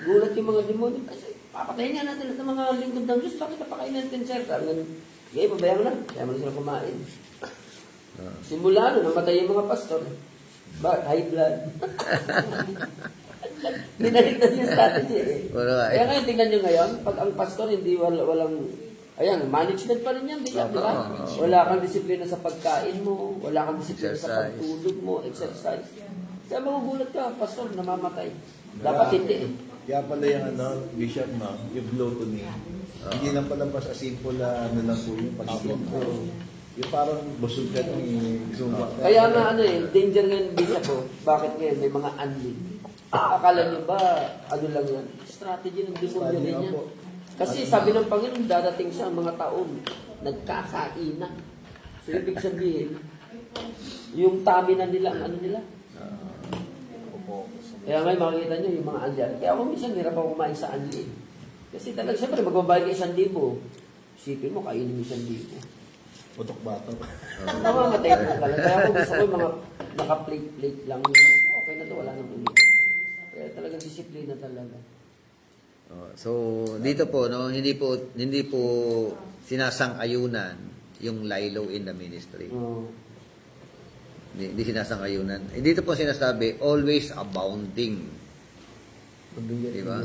Gulat yung mga demonyo. Kasi papatayin nga natin at mga lingkod ng Diyos. Bakit napakain natin, sir? Sabi nga, okay, pabayaan mo lang. Kaya mo na sila kumain. Simula nun, namatay yung mga pastor. Bakit? High blood. Binaligtad yung strategy eh. Wala Kaya eh. ngayon, tingnan nyo ngayon, pag ang pastor hindi walang ayan, management pa rin yan, di ba? Wala kang disiplina sa pagkain mo, wala kang disiplina sa Exercise. pagtulog mo, exercise. Kaya magugulat ka, pastor, namamatay. Dapat hindi eh. Kaya pala yung Bishop, no, yung gluttony. Hindi lang pala pas as simple na ano lang po yung pag-inom. Yung parang busog ka nung gusto mo. Kaya nga ano eh, danger ngayon, Bishop, oh. Bakit ngayon may mga unlead? Akala nyo ba, ano lang yan? Strategy ng demonyo Strategy din nga yan. po. Kasi sabi ng Panginoon, dadating siya ang mga taong nagkakainan. So ibig sabihin, yung tummy na nila, ang ano nila. Kaya ngayon makikita nyo yung mga unlead. Kaya ako minsan hirap ako kumain sa unlead. Kasi talagang siyempre, magbabayad ka 1,000. Isipin mo, kainin mo 1,000. Putok-batok. Namamatay na talaga. Kaya ako gusto ko yung mga naka-plate-plate lang. Okay na to, wala nang ulit. Kaya talagang disiplina talaga. So, dito po, no, hindi po sinasang-ayunan yung lilo in the ministry. Oh. Hindi sinasang-ayunan. Dito po sinasabi, always abounding. Di ba?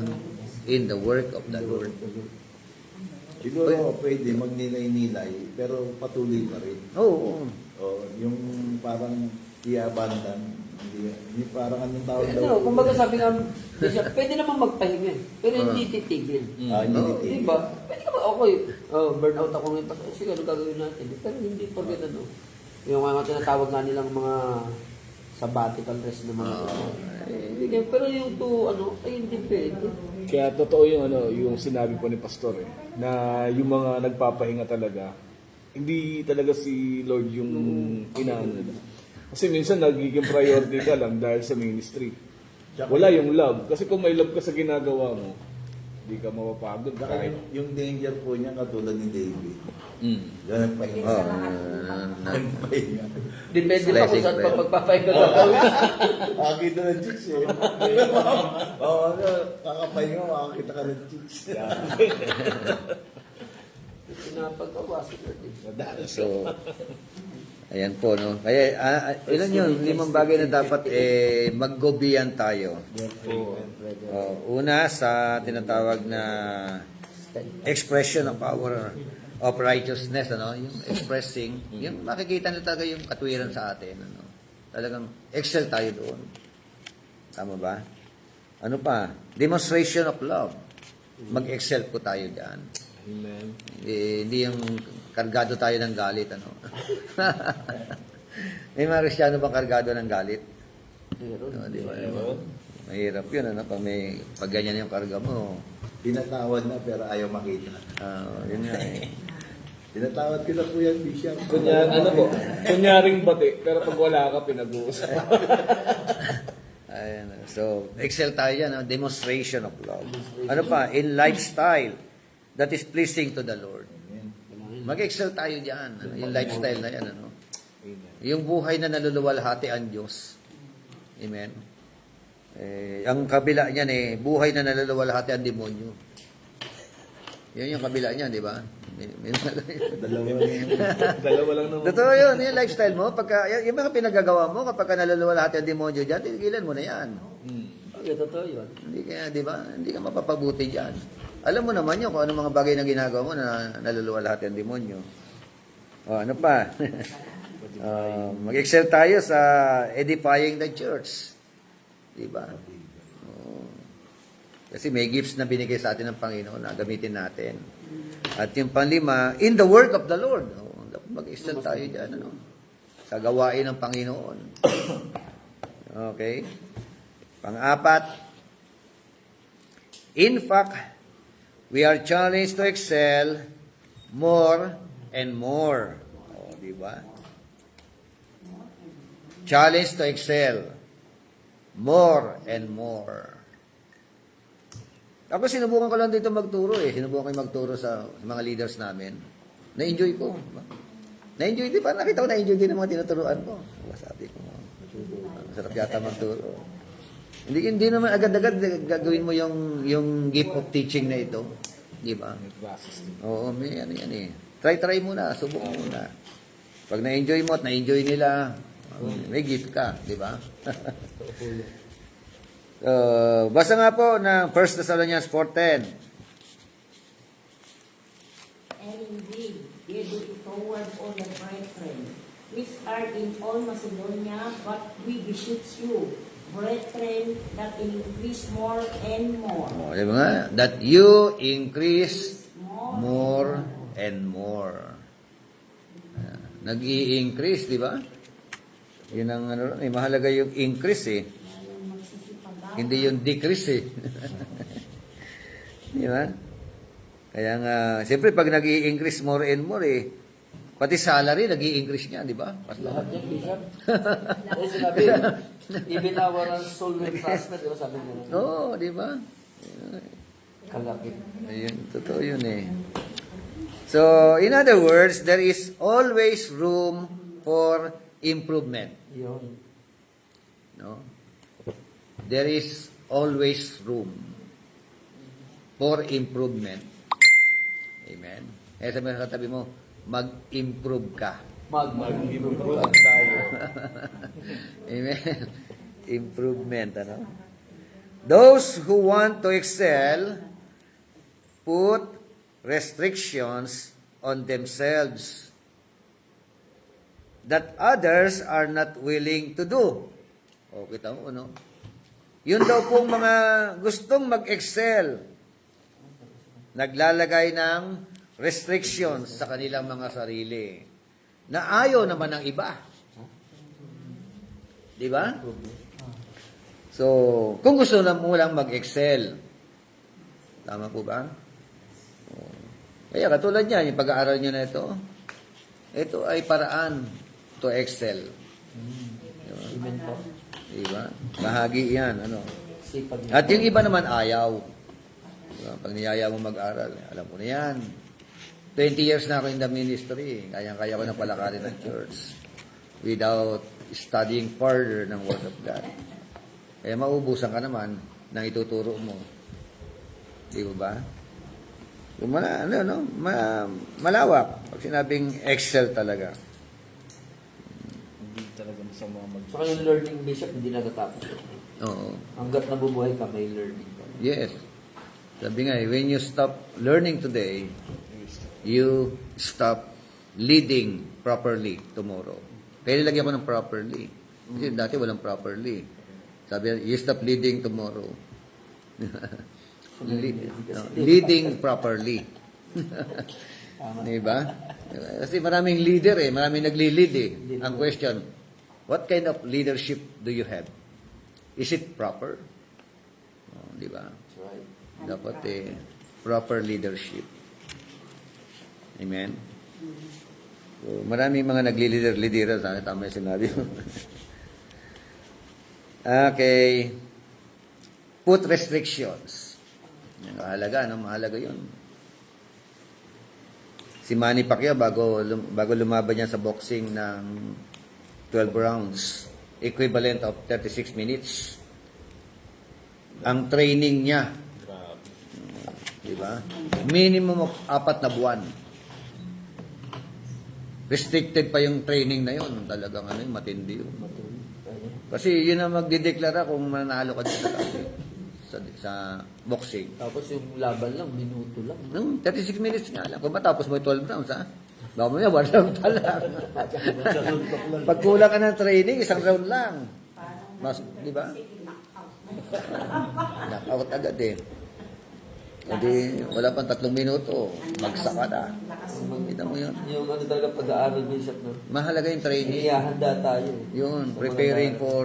In the work of the Lord. Siguro pwede magnilay-nilay, pero patuloy pa rin. Oo. O, yung parang i-abandon. Hindi parang anong tawag daw. Ano, kumbaga sabi nga, Bishop, pwede naman magpahinga. Pero hindi titigil. Hindi Oo. titigil. Diba? Pwede ka ba, okay, burnout ako ngayon. Sige, ano gagawin natin? Pero hindi porket ano. Yung mga tinatawag nga nilang mga sabbatical rest na mga hindi ganyan. Pero yung to, ano, ay hindi pwede. Kaya totoo yung yung sinabi po ni Pastor na yung mga nagpapahinga talaga, hindi talaga si Lord yung inaano nila. Kasi minsan nagiging priority ka lang dahil sa ministry. Wala yung love. Kasi kung may love ka sa ginagawa mo, hindi ka mapapagod. Saka Kahit, yung danger po niya katulad ni David. Ganun pa yun. Ganun pa yun. Depende pa kung Slicing saan pa bread. pagpapahinga gagawin. Makakita ng chicks eh. Oo, kakapahinga, makakita ka ng chicks. Pinapagawa si Lord. So, ayan po, no? Kaya, ilan yun? 5 bagay na dapat maggobiyan tayo. Una, sa tinatawag na expression of power of righteousness, ano? Yung expressing, yung makikita nyo talaga yung katwiran sa atin, ano? Talagang excel tayo doon. Tama ba? Ano pa? Demonstration of love. Mag-excel po tayo dyan. amen. Hindi yung kargado tayo ng galit, ano? May mga Kristiyano bang kargado ng galit? Meron. Di ba? Mahirap yun, ano? Pag ganyan yung karga mo, Pinatawad na pero ayaw makita. yun nga eh. Pinatawad ko na po yan, Bishop. Kunyaring bati, pero pag wala ka, pinag-uusap. So, excel tayo yan, demonstration of love. Ano pa? In lifestyle that is pleasing to the Lord. Mag-excel tayo dyan. Yung lifestyle na yan. Ano? Yung buhay na naluluwalhati ang Diyos. Amen. Ang kabila niyan buhay na naluluwalhati ang demonyo. Yan yung kabila niyan, di ba? Dalawa lang naman. Totoo yun, yung lifestyle mo. Yung mga pinagagawa mo, kapag naluluwalhati ang demonyo dyan, titigilan mo na yan. Okay, totoo yun. Hindi ka, di ba? Hindi ka mapapabuti dyan. Alam mo naman yun kung ano mga bagay na ginagawa mo na naluluwalhati ang demonyo. O, ano pa? Mag-excel tayo sa edifying the church. Di ba? Kasi may gifts na binigay sa atin ng Panginoon na gamitin natin. At yung panlima, in the work of the Lord. Mag-excel tayo dyan. Ano? Sa gawain ng Panginoon. Okay? Pang-apat, in fact, we are challenged to excel more and more. O, di ba? Challenge to excel more and more. Ako sinubukan ko lang dito magturo Sinubukan ko magturo sa mga leaders namin. Na-enjoy ko. Na-enjoy din. Parang nakita ko na-enjoy din ang mga tinuturuan ko. Sabi ko, masarap yata magturo. Hindi naman agad-agad gagawin mo yung gift of teaching na ito. Di ba? Oo, may ano yan Try muna. Subukan muna. Pag na-enjoy mo at na-enjoy nila, may gift ka. Di ba? Basa nga po ng 1 Thessalonians 4:10. And indeed, ye do it toward all the brethren, which are in all Macedonia, but we beseech you, brethren, that increase more and more. Di ba nga? That you increase more and more. Nag-i-increase, di ba? Yun ang mahalaga yung increase Hindi yung decrease Di ba? Kaya nga, siyempre pag nag-i-increase more and more pati salary nag-i-increase niya, di ba? Lahat yan, Bishop. Kasi sinabi, even our soul refreshment, di ba sabi niya? Oo, di ba? Kalakit. Ayun, totoo yun So, in other words, there is always room for improvement. Yun. No? There is always room for improvement. Amen. Sabi sa katabi mo, mag-improve ka. Mag-improve tayo. Amen. Improvement, ano? Those who want to excel put restrictions on themselves that others are not willing to do. O, kita mo, no? Yun daw pong mga gustong mag-excel, naglalagay ng restrictions sa kanilang mga sarili na ayaw naman ng iba. Di ba? So, kung gusto mo lang mag-excel, tama po ba? Kaya katulad niya, yung pag-aaral nyo na ito ay paraan to excel. Amen po. Diba? Bahagi yan. Ano? Sipag niya. At yung iba naman ayaw. Diba? Pag niyaya mo mag-aral, alam mo na yan. 20 years na ako in the ministry. Kaya ko na palakarin ng church without studying further ng Word of God. Kaya maubusan ka naman ng ituturo mo. Di ba? Yung malawak. Pag sinabing excel talaga. Hindi talaga sa mga Saka yung learning, Bishop, hindi natatapos. Oo. Hanggat nabubuhay ka, may learning ka. Yes. Sabi nga, when you stop learning today, you stop leading properly tomorrow. Kaya nilagyan ko ng properly. Kasi dati walang properly. Sabi, you stop leading tomorrow. Leading properly. Diba? Kasi maraming leader maraming nagli-lead Ang question, what kind of leadership do you have? Is it proper? Diba? That's right. Dapat proper leadership. Amen? So, maraming mga nagli-leader. Tama yung sinabi mo. Okay. put restrictions. Mahalaga, no? Mahalaga yun. Si Manny Pacquiao, bago lumaban niya sa boxing ng 12 rounds, equivalent of 36 minutes. Ang training niya, di ba? Minimum of 4 na buwan. Restricted pa yung training na yun. Talagang matindi yun. Kasi yun ang magdideklara kung mananalo ka dito sa boxing. Tapos yung laban lang, minuto lang. 36 minutes nga lang. Kung matapos mo 12 rounds, ha? Baka mo yan, 1 round pa lang. Pag kulang ka ng training, 1 round lang. Mas, di ba? Knockout agad eh. Hindi, wala pang 3 minuto. Bagsak ka na. Kita mo yun. Yung talaga pag-aaral, Bishop, no? Mahalaga yung training. Iyahanda tayo. Yun, preparing for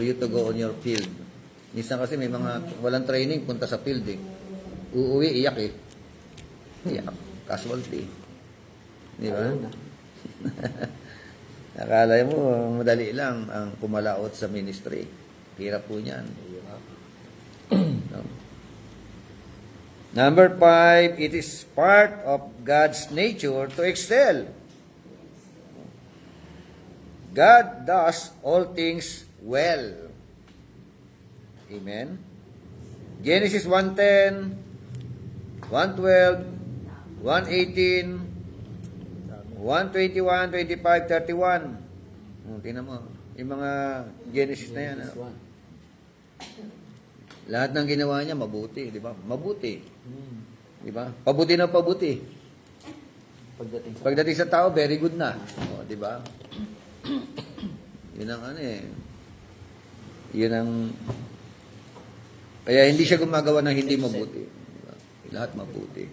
you to go on your field. Minsan kasi may mga walang training, punta sa field eh. Uuwi, iyak eh. Iyak. Casualty. Di ba? Akala mo, madali lang ang pumalaot sa ministry. Hirap po niyan. No? Number 5, it is part of God's nature to excel. God does all things well. Amen. Genesis 1:10, 1:12, 1:18, 1:21, 25, 31. Tingnan mo. Yung mga Genesis na yan. Ano? Lahat ng ginawa niya, mabuti. Di ba? Mabuti. Di ba? Pabuti na pabuti. Pagdating sa tao, very good na. O, di ba? Yun ang Yun ang... Kaya hindi siya gumagawa ng hindi mabuti. Diba? Lahat mabuti.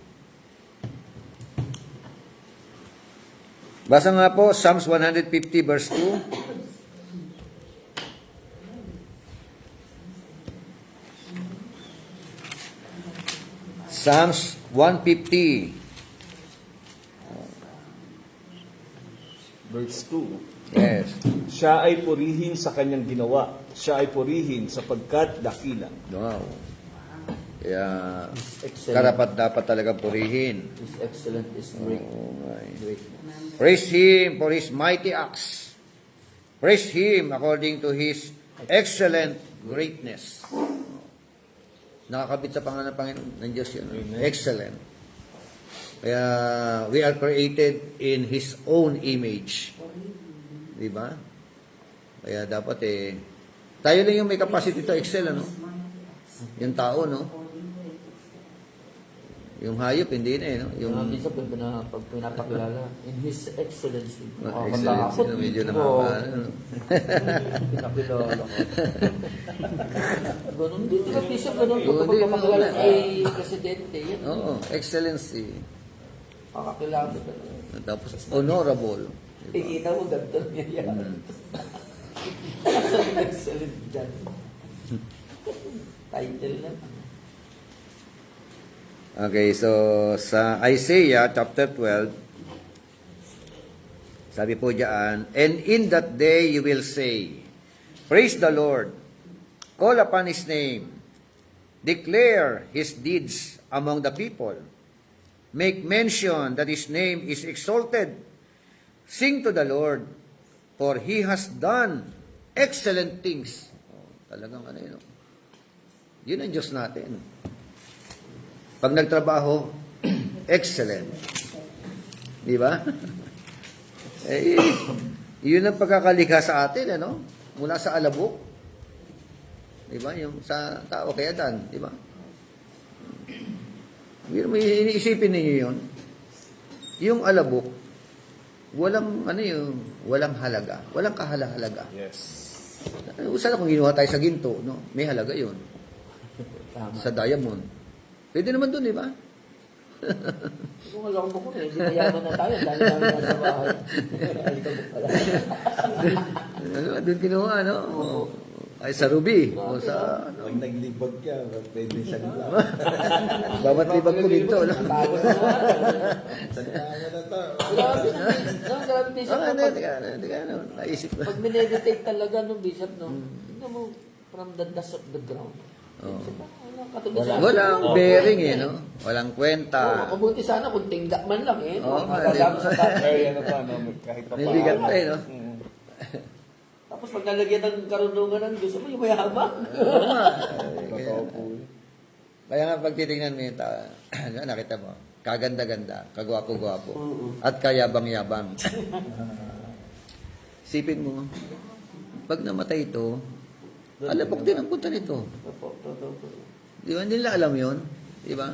Basa nga po, Psalms 150 verse 2. Psalms 150 Verse 2. Yes. Siya ay purihin sa kanyang ginawa. Siya ay purihin sapagkat dakila. Wow. Kaya Excellent. karapat dapat talaga purihin. Is excellent, is great. Oh, my. Greatness. Praise Him for His mighty acts. Praise Him according to His excellent greatness. Nakakabit sa pangalan ng Panginoon ng Diyos yun. Excellent. Kaya we are created in His own image. Diba? Kaya dapat tayo lang yung may capacity to excel, ano? Yung tao, no? Yung hayop, hindi na, no? Yung Bishop, pag pinapakilala, in His excellency. Excellence, medyo nakaka, Pinakilala ko. Ganun din, di ba, Bishop? Ganun, Oo, kapag di, papakilala oo. kay Presidente, yan. Oo, excellency. Kakakilala ka. Tapos, honorable. Diba? Ikita mo, ganito niya yan. Excellent dyan. Title na. Okay, so sa Isaiah chapter 12, sabi po diyan, and in that day you will say, praise the Lord, call upon His name, declare His deeds among the people, make mention that His name is exalted, sing to the Lord, for He has done excellent things. Oh, talagang yun. Yun ang Diyos natin. Pag nagtrabaho, excellent. Di ba? Yun ang pagkakalikha sa atin, ano? Mula sa alabok. Di ba? Yung sa tao, kaya dan. Di ba? Iniisipin ninyo yun. Yung alabok, walang halaga. Walang kahalaga. Yes. Sana kung ginawa tayo sa ginto, no? May halaga yun. Tama. Sa diamond. Pwede naman dun, di ba? Kung alam ko hindi mayaman na tayo. Dahil namin nasa bahay. Alikabok pala. Doon kinuha, no? Ay, sa Ruby. O sa, Pag naglibag ka, pwede sa nila. bawat libag ko dito, no? Tawag na nga. Sandaan mo na to. Grabe na. Grabe Bishop. Hindi ka, naisip na. Pag mineditate talaga nung Bishop, no? Tignan mo, from the dust of the ground. Oo. Katulad sa Walang bearing eh, no? Walang Oo, kwenta. mabuti sana kung tingga man lang eh. Oo, Makakasama sa taas. Ay, ano pa, no? Kahit pa May bigat pa eh, no? Tapos pag nalagyan ng karunungan ng Diyos, yung mayabang. Oo nga. Totoo po. Kaya nga pag titingnan mo yung tao, nakita mo, kaganda-ganda, kagwapo-gwapo, at kayabang-yabang. Sipin mo, pag namatay ito, alabok din ang punta nito. Opo, totoo po. Di ba? Hindi nila alam yun. Di ba?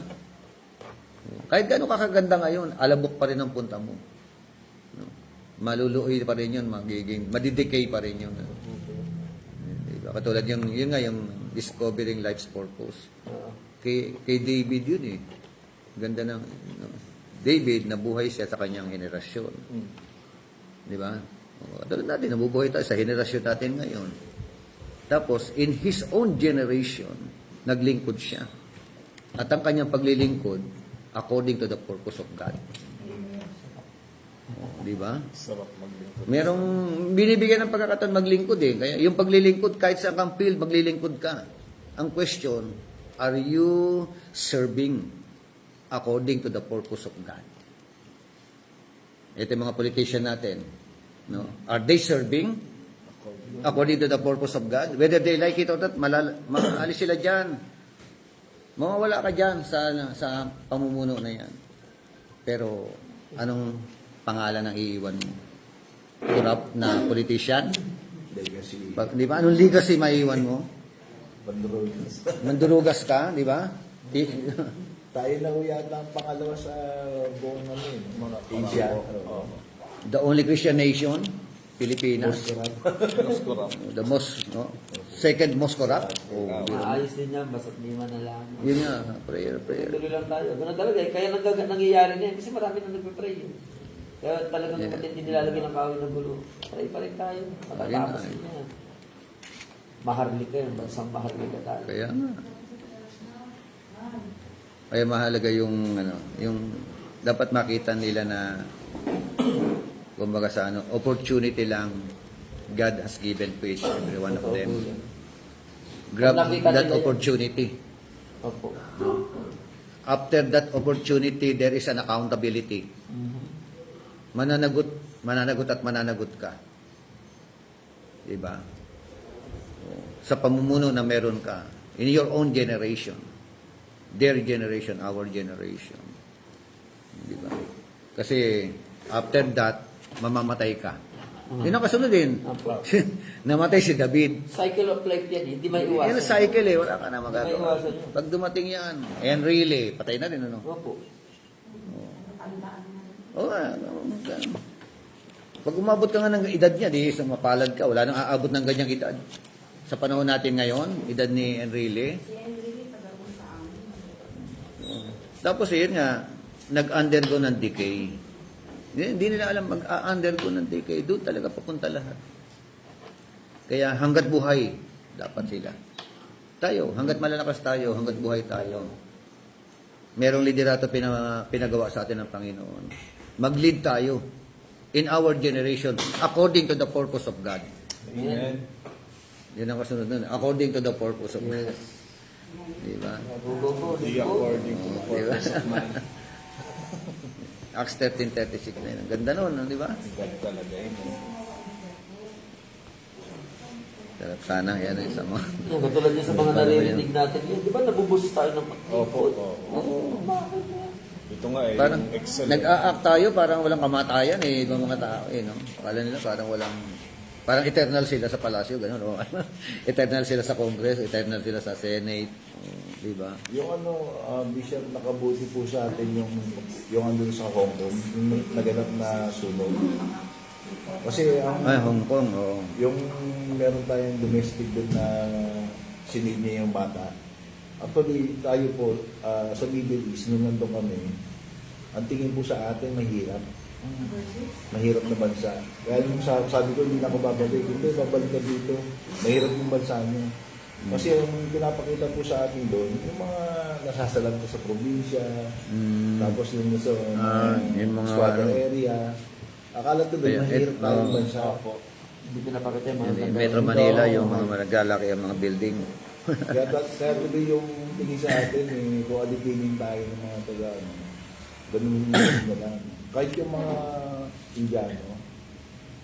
Kahit gano'ng kakaganda ngayon, alabok pa rin ang punta mo. No? Maluluoy pa rin yun, madidecay pa rin yun. Diba? Katulad yung, yun nga, yung discovering life's purpose. Kay David yun eh. Ganda ng, no? David, nabuhay siya sa kanyang henerasyon. Di ba? Katulad natin, nabubuhay tayo sa henerasyon natin ngayon. Tapos, in his own generation, naglingkod siya. At ang kanyang paglilingkod, according to the purpose of God. Di ba? Sarap maglingkod. Merong binibigyan ng pagkakataon maglingkod eh. Kaya yung paglilingkod, kahit sa kang field, maglilingkod ka. Ang question, are you serving according to the purpose of God? Ito yung mga politician natin. No? Are they serving according to the purpose of God? Whether they like it or not, maalis sila dyan. Mawawala ka dyan sa pamumuno na yan. Pero, anong pangalan ang iiwan mo? Corrupt na politician? Legacy. Di ba? Anong legacy maiiwan mo? Bandurogas. Mandurugas ka, di ba? Tayo na ho yata ang pangalawa sa buong mga Asia. The only Christian nation, Pilipinas. Mas corrupt. The most, no? Second most corrupt. Maayos din yan, basta't di man alam. Yun nga, prayer. Tuloy lang tayo. Ganun talaga eh. Kaya nangyayari na yan. Kasi marami na nagpe-pray eh. Kaya talagang kapatid hindi nilalagay ng kawin ng gulo. Pray pa rin tayo. Matatapos Ayun din yan. Maharlika yun. Bansang maharlika tayo. Kaya nga. Kaya mahalaga yung, yung dapat makita nila na kumbaga sa opportunity lang God has given to each every one of them. Grab Nakita that nila yun. opportunity. Opo. After that opportunity, there is an accountability. Mananagot at mananagot ka. Diba? Sa pamumuno na meron ka. In your own generation. Their generation, our generation. Diba? Kasi, after that, mamamatay ka. Yun ang kasunod din. Opo. Namatay si David. Cycle of life yan. Hindi may Yan iwasan. ang cycle eh, wala ka na magagawa. May iwasan yun. Pag dumating yan, Enrile, patay na rin ano. Opo. Oo nga. Pag umabot ka nga ng edad niya, di sa mapalad ka, wala nang aabot ng ganyang edad. Sa panahon natin ngayon, edad ni Enrile. Si Enrile, taga-un sa amin. Tapos yun nga, nag-undergo ng decay. Hindi nila alam mag-undergo ng decay. Doon talaga papunta lahat. Kaya hanggat buhay, dapat sila. Tayo, hanggat malalakas tayo, hanggat buhay tayo. Merong liderato pinagawa sa atin ng Panginoon. Mag-lead tayo in our generation according to the purpose of God. Amen. Yun ang kasunod nun. According to the purpose of God. Yes. Diba? Go. Be according to the purpose of man. Acts 13:36 na yun. Ang ganda nun, di ba? God talaga yun. Sana yan ay sama. Yan, katulad niya sa mga naririnig natin. Yan, di ba nabubus tayo ng Opo. Oo. Ito nga eh, Parang yung excellent. nag-a-act tayo parang walang kamatayan eh, ibang mga tao eh, no? Akala nila parang eternal sila sa palasyo, gano'n, no? Eternal sila sa Congress, eternal sila sa Senate, di ba? Yung Bishop, nakabuti po sa atin yung andun sa Hong Kong, yung naganap na sunog. Kasi Hong Kong, oo. yung meron tayong domestic doon na sinid niya yung bata. Actually, tayo po, sa Middle East, nung nandun kami, ang tingin po sa atin, mahirap. Mahirap na bansa. Kaya yung sabi ko, hindi na ako babalik. Hindi, babalik ka dito. Mahirap yung bansa niyo. Kasi yung pinapakita po sa atin doon, yung mga nasasalan ko sa probinsya, tapos yung sa yung mga squatter ano. area. Akala ko doon, Kaya, mahirap tayong oo. bansa. Hindi pinapakita yung mga Hindi, ganda. Metro Manila, yung mga naglalaki ang mga building. Kaya tuloy yung tingin sa atin, kung alipinin tayo ng mga taga, ganun na lang. Kahit yung mga Indiano,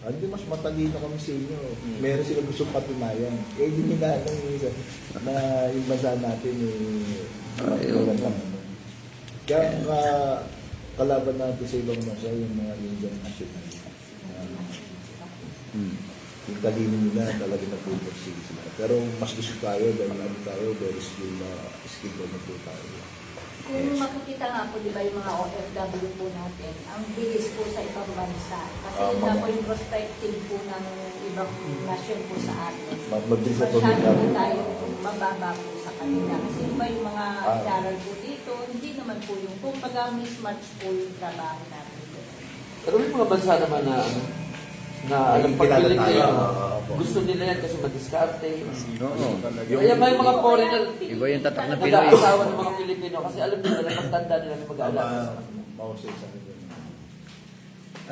hindi mas matalino kami sa inyo. Meron sila gusto patunayan. Eh, hindi nila alam na yung bansa natin, walang lang. Kaya kalaban natin sa ibang bansa, yung mga Indian national. Yung talino nila talaga natutursig sila. Pero mas gusto tayo dahil ano tayo, very skilled na po tayo. Kung makikita nga po, di ba, yung mga OFW po natin, ang bilis po sa ibang bansa. Kasi yun na po yung perspective po ng ibang nation po sa atin. Mabilis na Masyado pumila. na tayo mababa po sa kanila. Kasi di ba yung mga daral po dito, hindi naman po yung, kumbaga mismatch po yung trabaho natin. Pero may mga bansa naman na alam Ay, pagpilit kilala tayo. nila. Gusto nila yan kasi madiskarte. Oo. Kaya may mga foreigner, Iba yung tatak na Pinoy. nag-aasawa ng mga Pilipino kasi alam nila na pagtanda nila na mag-aalaga sa kanila. Mausay sa kanila.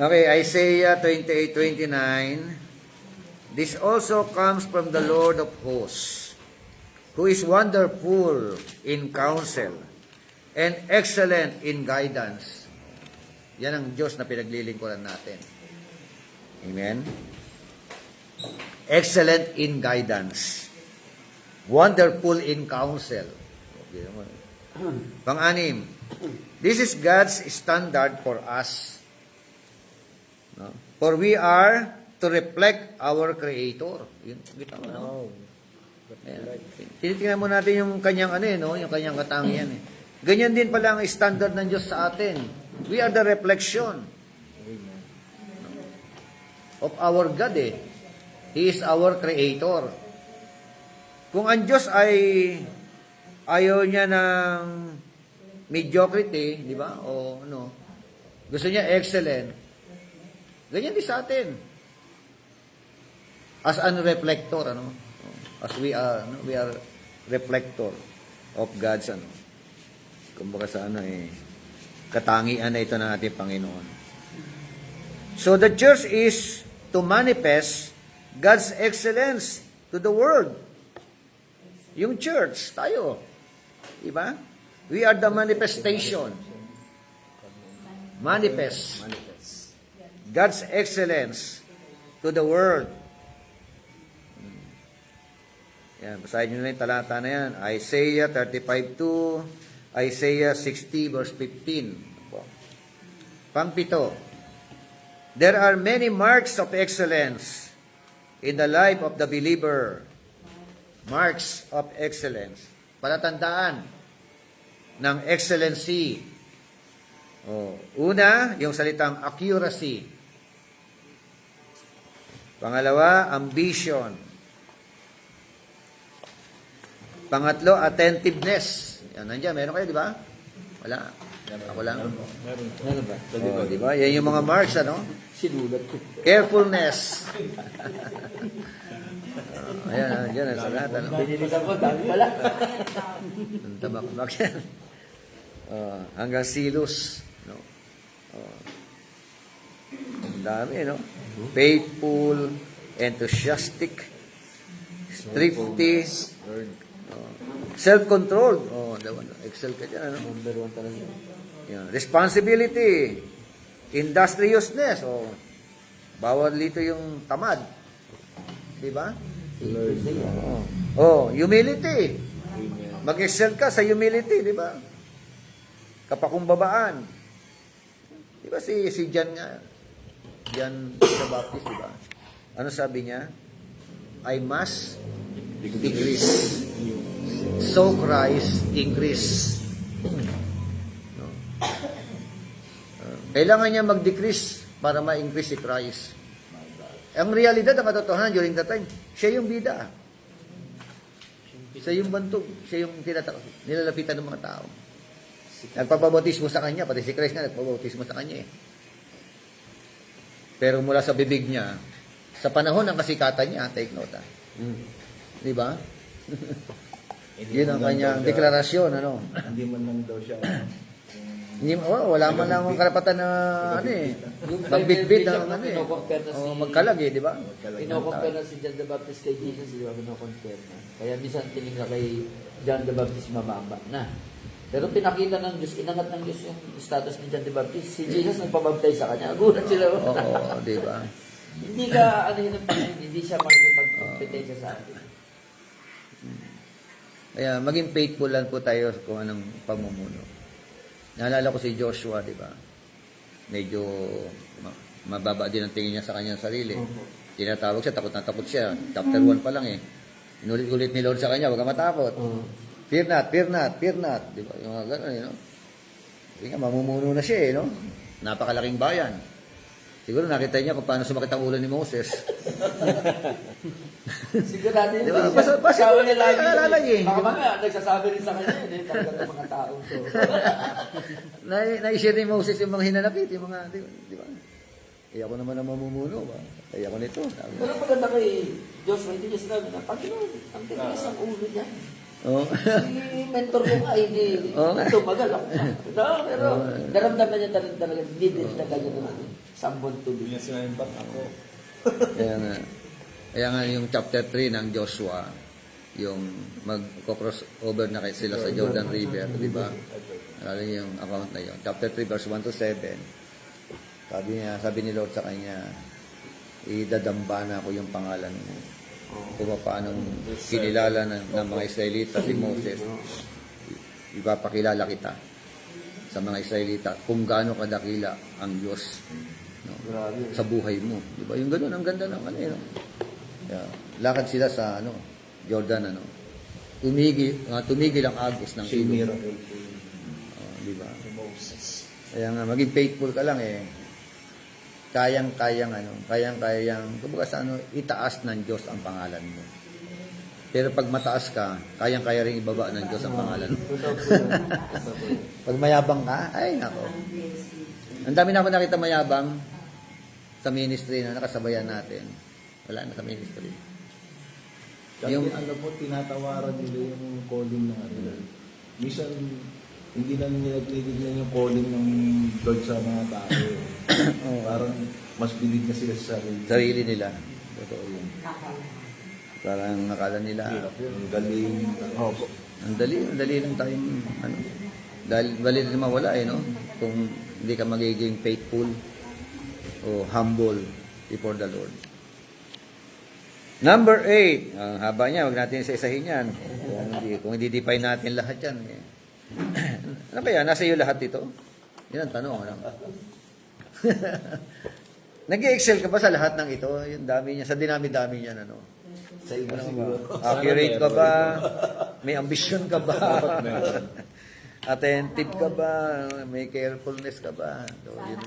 Okay, Isaiah 28:29. This also comes from the Lord of hosts, who is wonderful in counsel and excellent in guidance. Yan ang Diyos na pinaglilingkuran natin. Amen? Excellent in guidance. Wonderful in counsel. Okay naman. Pang-anim, this is God's standard for us. No? For we are to reflect our Creator. Yun, kita mo, no? Ayan. Tinitingnan mo natin yung kanyang yung kanyang katangian. Ganyan din pala ang standard ng Diyos sa atin. We are the reflection of our God He is our Creator. Kung ang Diyos ay ayaw niya ng mediocrity, di ba? O ano, gusto niya excellent. Ganyan din sa atin. As an reflector, as we are reflector of God's kumbaga sa katangian na ito ng ating Panginoon. So the church is to manifest God's excellence to the world. Yung church, tayo. Diba? We are the manifestation. Manifest God's excellence to the world. Yan, basahin nyo na yung talata na yan. Isaiah 35:2, Isaiah 60 verse 15. Pang-pito. There are many marks of excellence in the life of the believer. Marks of excellence. Palatandaan ng excellency. Una, yung salitang accuracy. Pangalawa, ambition. Pangatlo, attentiveness. Yan, nandiyan. Meron kayo, di ba? Wala. Ako lang. Meron ba? Di ba? Yan yung mga marks, Sinulat ko. Carefulness. Ayan, dyan, sa lahat, Binilisan ko, dami pala. Ang tabak-bak yan. Hanggang silos. No? Ang dami, no? Faithful, enthusiastic, thrifty, self-controlled. Excel ka dyan, Number 1 talaga. Yan. Responsibility, industriousness, bawal dito yung tamad. Diba? Humility. Mag-excel ka sa humility, diba? Kapakumbabaan. Diba si John nga? John the Baptist, diba? Ano sabi niya? I must decrease. So Christ increase. No? Kailangan niya mag-decrease para ma-increase si Christ. Ang realidad, ang katotohanan during that time, siya yung bida. Siya yung bantog. Siya yung nilalapitan ng mga tao. Nagpapabautismo sa kanya, pati si Christ nga nagpapabautismo sa kanya Pero mula sa bibig niya, sa panahon ng kasikatan niya, take note Di ba? Yun ang kanyang deklarasyon, Hindi man lang daw siya Hindi, wala man lang ang karapatan na ano eh. Yung Magbitbit Bishop ng na ano eh. kino-compare na O magkalag eh, di ba? Kino-compare na si John the Baptist kay Jesus, di ba? Kino-compare na. Kaya minsan tingin na kay John the Baptist mababa na. Pero pinakita ng Diyos, inangat ng Diyos yung status ni John the Baptist. Si Jesus nagpabaptize sa kanya. Agulat sila. Oo, di ba? Hindi ka, ano yun ang Panginoon, hindi siya makikipag-competensya sa atin. Kaya maging faithful lang po tayo kung anong pamumuno. Naalala ko si Joshua, di ba? Medyo mababa din ang tingin niya sa kanyang sarili. Tinatawag siya, takot na takot siya. Chapter 1 pa lang eh. Inulit-ulit ni Lord sa kanya, huwag ka matakot. Fear not, fear not, fear not. Di ba? Yung mga gano'n, you know? Hindi nga, mamumuno na siya eh, no? Napakalaking bayan. Siguro nakita niya kung paano sumakit ang ulo ni Moses. Sigurado yun. Di ba? Basta Basta- niya lagi. naalala niya eh, Baka di ba? mga nagsasabi rin sa kanya yun eh. Talaga ng mga taong to. Na-share ni Moses yung mga hinanapit, yung mga, di ba? Kaya ako naman ang mamumuno ba? Kaya ako nito. Sabi. Pero maganda kay Joshua, hindi niya sinabi na, Panginoon, ang tigas ang ulo niya. Oh. Si mentor ko nga, hindi Oo nga. tumagal ako. No, pero naramdaman niya talaga, hindi din na ganyan naman. Someone to be. Hindi niya sinabi, ba't ako? Kaya nga yung chapter 3 ng Joshua, yung mag-cross over na kayo sila sa Jordan River, di ba? Alala niyo yung account na yun. Chapter 3 verse 1 to 7. Sabi ni Lord sa kanya, idadamba na ako yung pangalan mo. Kung paano kinilala ng mga Israelita si Moses, ipapakilala kita sa mga Israelita kung gaano kadakila ang Diyos, no? Grabe. Sa buhay mo, di ba? Yung ganoon ang ganda ng ano, no? Yeah. Lakad sila sa Jordan, tumigil ang agos ng Si ilog. miracle po yun. Di ba? Si Moses. Kaya nga maging faithful ka lang eh. Kayang-kayang kumbaga sa itaas ng Diyos ang pangalan mo. Pero pag mataas ka, kayang-kaya rin ibaba ng Diyos ang pangalan mo. Totoo po yun. Totoo po yun. Pag mayabang ka, ay nako. Ang dami na ako nakita mayabang sa ministry na nakasabayan natin. Wala na sa ministry. Yung alam mo, tinatawaran nila yung calling ng ano. Minsan, hindi na nila tinitignan yung calling ng Lord sa mga tao. Parang mas bilid na sila sa sarili. Sarili nila. Totoo yun. Parang nakala nila, Ang galing. ang dali lang tayong, dahil dali rin mawala no? Kung hindi ka magiging faithful o humble before the Lord. Number 8, ang haba niya, wag natin isa-isahin yan. Kung hindi define natin lahat yan. Eh. Ano kaya, nasa iyo lahat ito? Yan ang tanong. Ano? Nag-excel ka ba sa lahat ng ito? Yung dami niya, sa dinami-dami niyan, ano? Sa iba siguro. Accurate ka ba? May ambisyon ka ba? Attentive ka ba? May carefulness ka ba? So, yun,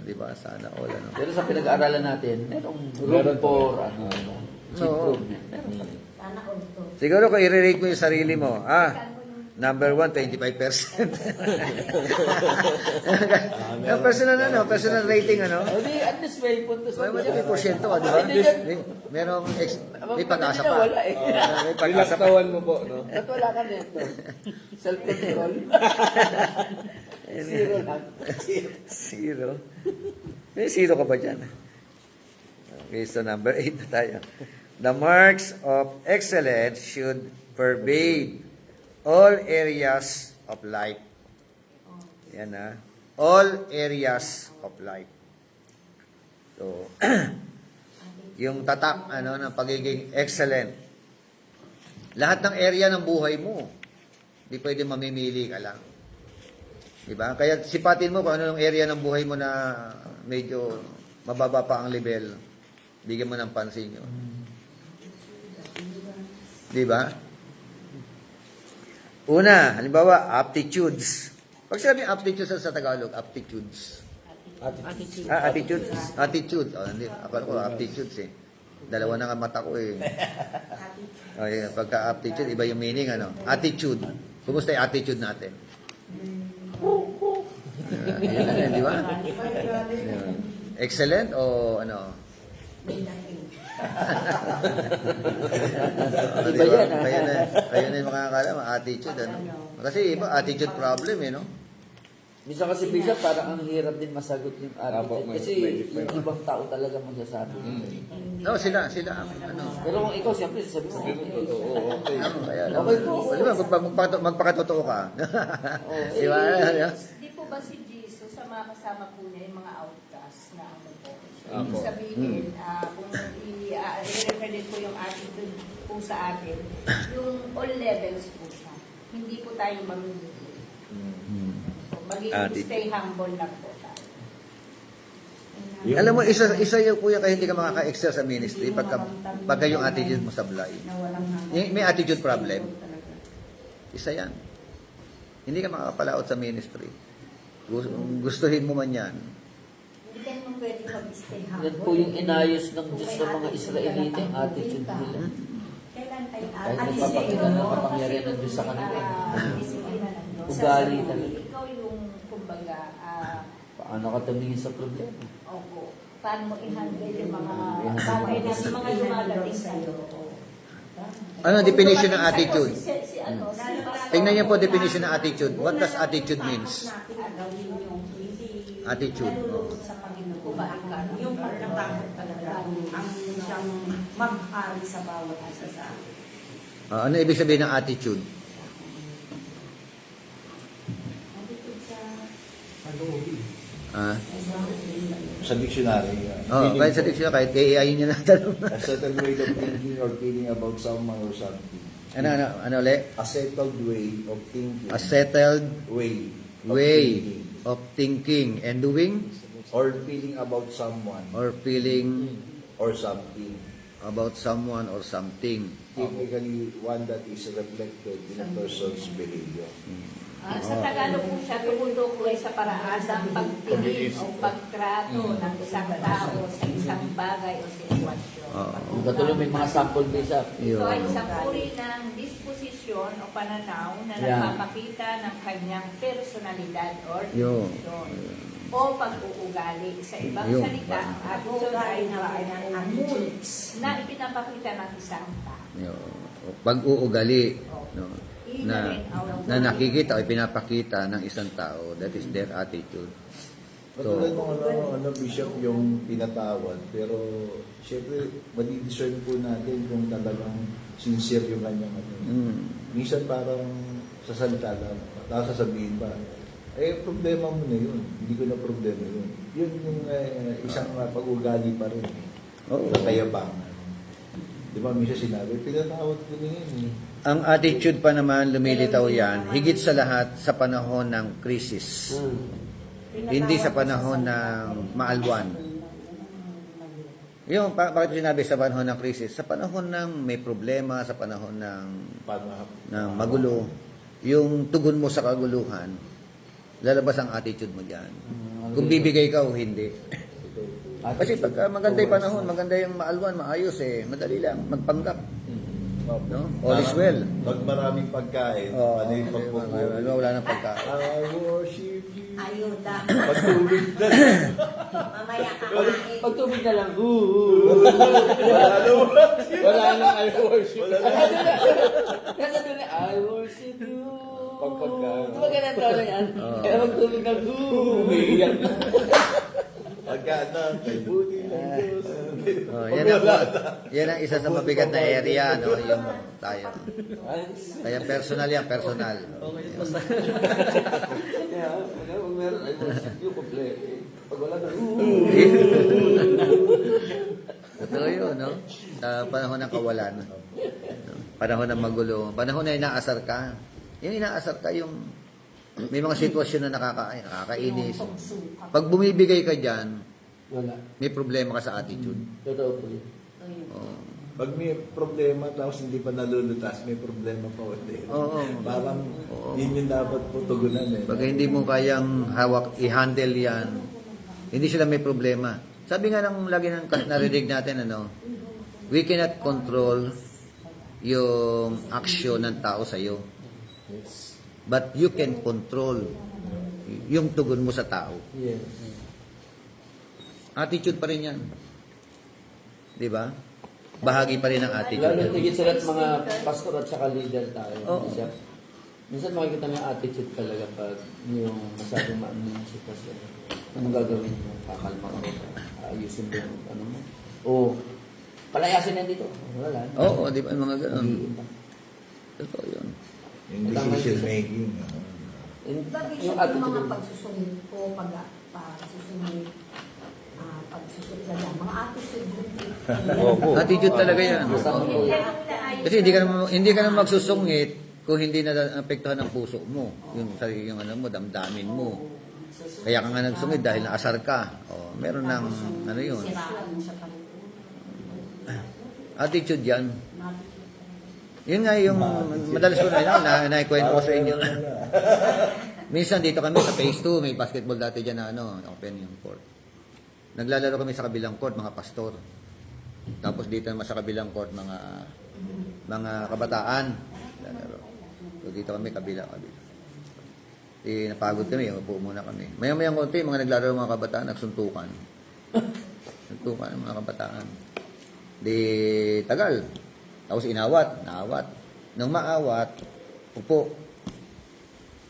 di ba? Sana all. Ano? Pero sa pinag-aaralan natin, merong room for improvement. Meron pa rin. Sana all to. Siguro kung i-rate mo yung sarili mo, number 1, 25%. Yung personal rating, ano? Hindi, at least may punto sa May porsyento ka, di ba? May pag-asa pa. Wala eh. May pag-asa pa. Pilaktawan mo po, no? Ba't wala ka nito? Self-control. Zero lang. Zero. May zero ka ba dyan? Okay, so number 8 na tayo. The marks of excellence should pervade all areas of life. Yan na. All areas of life. So, yung tatak ng pagiging excellent. Lahat ng area ng buhay mo. Hindi pwede mamimili ka lang. Diba? Kaya sipatin mo kung ano yung area ng buhay mo na medyo mababa pa ang level. Bigyan mo ng pansin yun. Diba? Una, halimbawa, aptitudes. Pag sabi aptitudes sa Tagalog, aptitudes. Attitude. Attitude. Oh, hindi. Akala ko aptitudes eh. Dalawa na nga mata ko eh. Okay, pagka aptitude, iba yung meaning, ano? Attitude. Kumusta yung attitude natin? Yan, di ba? Yan. Excellent o ano? Iba yan, ah. Kaya na yung makakala, attitude, ano? Kasi iba, attitude problem, eh, no? Minsan kasi Bishop, parang ang hirap din masagot yung Apo, attitude. may- Kasi may yung ibang tao talaga magsasabi. No, sila ang ano. Pero kung ikaw, siyempre, sasabi mo, Oo, okay. Ano, kaya, Okay po. Di ba, magpakatotoo ka. Di ba? Di po ba si Jesus, sa mga kasama po niya, yung mga outcast na ano po. So, Apo. ibig sabihin, kung i-refer din po yung attitude po sa atin, yung all levels po siya. Hindi po tayo marunong. So, Attitude. stay humble lang po tayo. Alam mo, isa yung kuya kaya hindi ka makaka-excel sa ministry pagka yung attitude mo sablay. Na walang May attitude problem. Isa yan. Hindi ka makakapalaot sa ministry. Gustuhin mo man yan. Hindi ka naman pwede mag-stay humble. Yan po yung inayos ng Diyos ng mga Israelita, yung attitude nila. Kailan tayo Kahit nagpapakita ng kapangyarihan ng Diyos sa kanila. Ugali talaga. Ikaw yung, kumbaga, Paano ka tumingin sa problema? opo, paano mo i-handle yung mga I-handle bagay na yung mga dumadating sa'yo. Ano ang definition ng attitude? Ano, Tingnan niyo po definition ng attitude. What does attitude means? Attitude. Oh. sa Panginoon. Yung pagkatakot talaga ang siyang mag-ari sa bawat isa sa atin. Ano ibig sabihin ng attitude? Attitude sa Sa dictionary. Kahit sa dictionary, kahit AI niya na tanong. A certain way of thinking or feeling about someone or something. Ano ulit? A settled way of thinking. A settled way. way of thinking and doing Or feeling about someone or feeling or something. about someone or something. Typically, one that is reflected in a person's behavior. Sa Tagalog po siya, tumutukoy sa paraan ng pagtingin o pagtrato ng isang tao sa isang bagay o sitwasyon. Oo. Katuloy may mga sample Bishop. Ito ay Yun. isang uri ng disposisyon o pananaw na Yeah. nagpapakita ng kanyang personalidad or Yun. desisyon o pag-uugali. Sa ibang Yun. salita, ang attitude ay ang moods na ipinapakita ng isang tao. Yung pag-uugali no, na nakikita o pinapakita ng isang tao, that is their attitude. Katulad ng Bishop, yung pinatawad, pero syempre, madidiscern po natin kung talagang sincere yung kanyang ano. Minsan parang sa salita lang, tapos sasabihin pa, problema mo na yun. Hindi ko na problema yun. Yun yung isang pag-ugali pa rin. Oo. Sa kayabangan. Di ba, minsan sinabi, pinatawad ko na yun. Ang attitude pa naman, lumilitaw yan, higit sa lahat sa panahon ng krisis. Hindi sa panahon ng maalwan. Yung, bakit ko sinabi sa panahon ng krisis? Sa panahon ng may problema, sa panahon ng magulo, yung tugon mo sa kaguluhan, lalabas ang attitude mo dyan. Kung bibigay ka o hindi. Kasi pag maganda yung panahon, maganda yung maalwan, maayos madali lang, magpanggap. No? All is well. Pag maraming pagkain, ano yung pagpupuli? Wala nang pagkain. I worship you. ayuda. Pagtulog na. Mamaya kakain. Pag tubig na lang, Wala nang I worship. Kasi doon I worship you. Pagpagkaan. Di ba ganun daw na yan? Kaya pag tubig na, umiiyak na. Pagka kay buti ng Diyos. Yan ang isa sa mabigat na area, no? Yung tayo. Kaya personal yan, personal. Kaya, pag meron, I worship you, complete. Pag wala na, Totoo yun, no? Sa panahon ng kawalan, panahon ng magulo, panahon na inaasar ka. Yung inaasar ka, yung may mga sitwasyon na nakakainis. Pag bumibigay ka dyan, wala. may problema ka sa attitude. Totoo po yun. Oo. Pag may problema tapos hindi pa nalulutas, may problema pa ulit. Oo. Parang yun yung dapat putugunan Pag hindi mo kayang hawak, i-handle yan, hindi sila may problema. Sabi nga ng lagi ng narinig natin, we cannot control yung action ng tao sa iyo. But you can control yung tugon mo sa tao. Yes. Attitude pa rin yan. Di ba? Bahagi pa rin ng Lalo attitude. tigit sa lahat mga pastor at saka leader tayo. Oo. Siya. Minsan makikita mo yung attitude talaga pag yung masyadong maano yung sitwasyon. Anong gagawin mo? Kakalma ka ba? Ayusin mo yung ano mo? O palayasin na dito. Wala. Oo, di ba? Yung mga ganun. Mag-iiba. Totoo yun. Yung decision making. Bagay Yung siya yung mga attitude. pagsusungit po, pagsusungit, pagsusuplayan, mga attitude yung Opo. Attitude talaga yan. Basta mo po yan. Kasi hindi ka naman magsusungit kung hindi na apektuhan ang puso mo. Yung sarili yung ano mo, damdamin mo. Kaya ka nga nagsungit dahil naasar ka. O, meron ng ano yun. Siraan mo sa pag- Attitude yan. Yun nga yung madalas ko naikwento ko sa inyo. Minsan dito kami sa phase 2, may basketball dati dyan na ano, open yung court. Naglalaro kami sa kabilang court, mga pastor. Tapos dito naman sa kabilang court, mga kabataan. Lalaro. So dito kami kabila. Napagod kami, upo muna kami. Maya-maya konti, mga naglalaro mga kabataan, nagsuntukan. Nagsuntukan ng mga kabataan. Di tagal. Tapos naawat. Nang maawat, upo.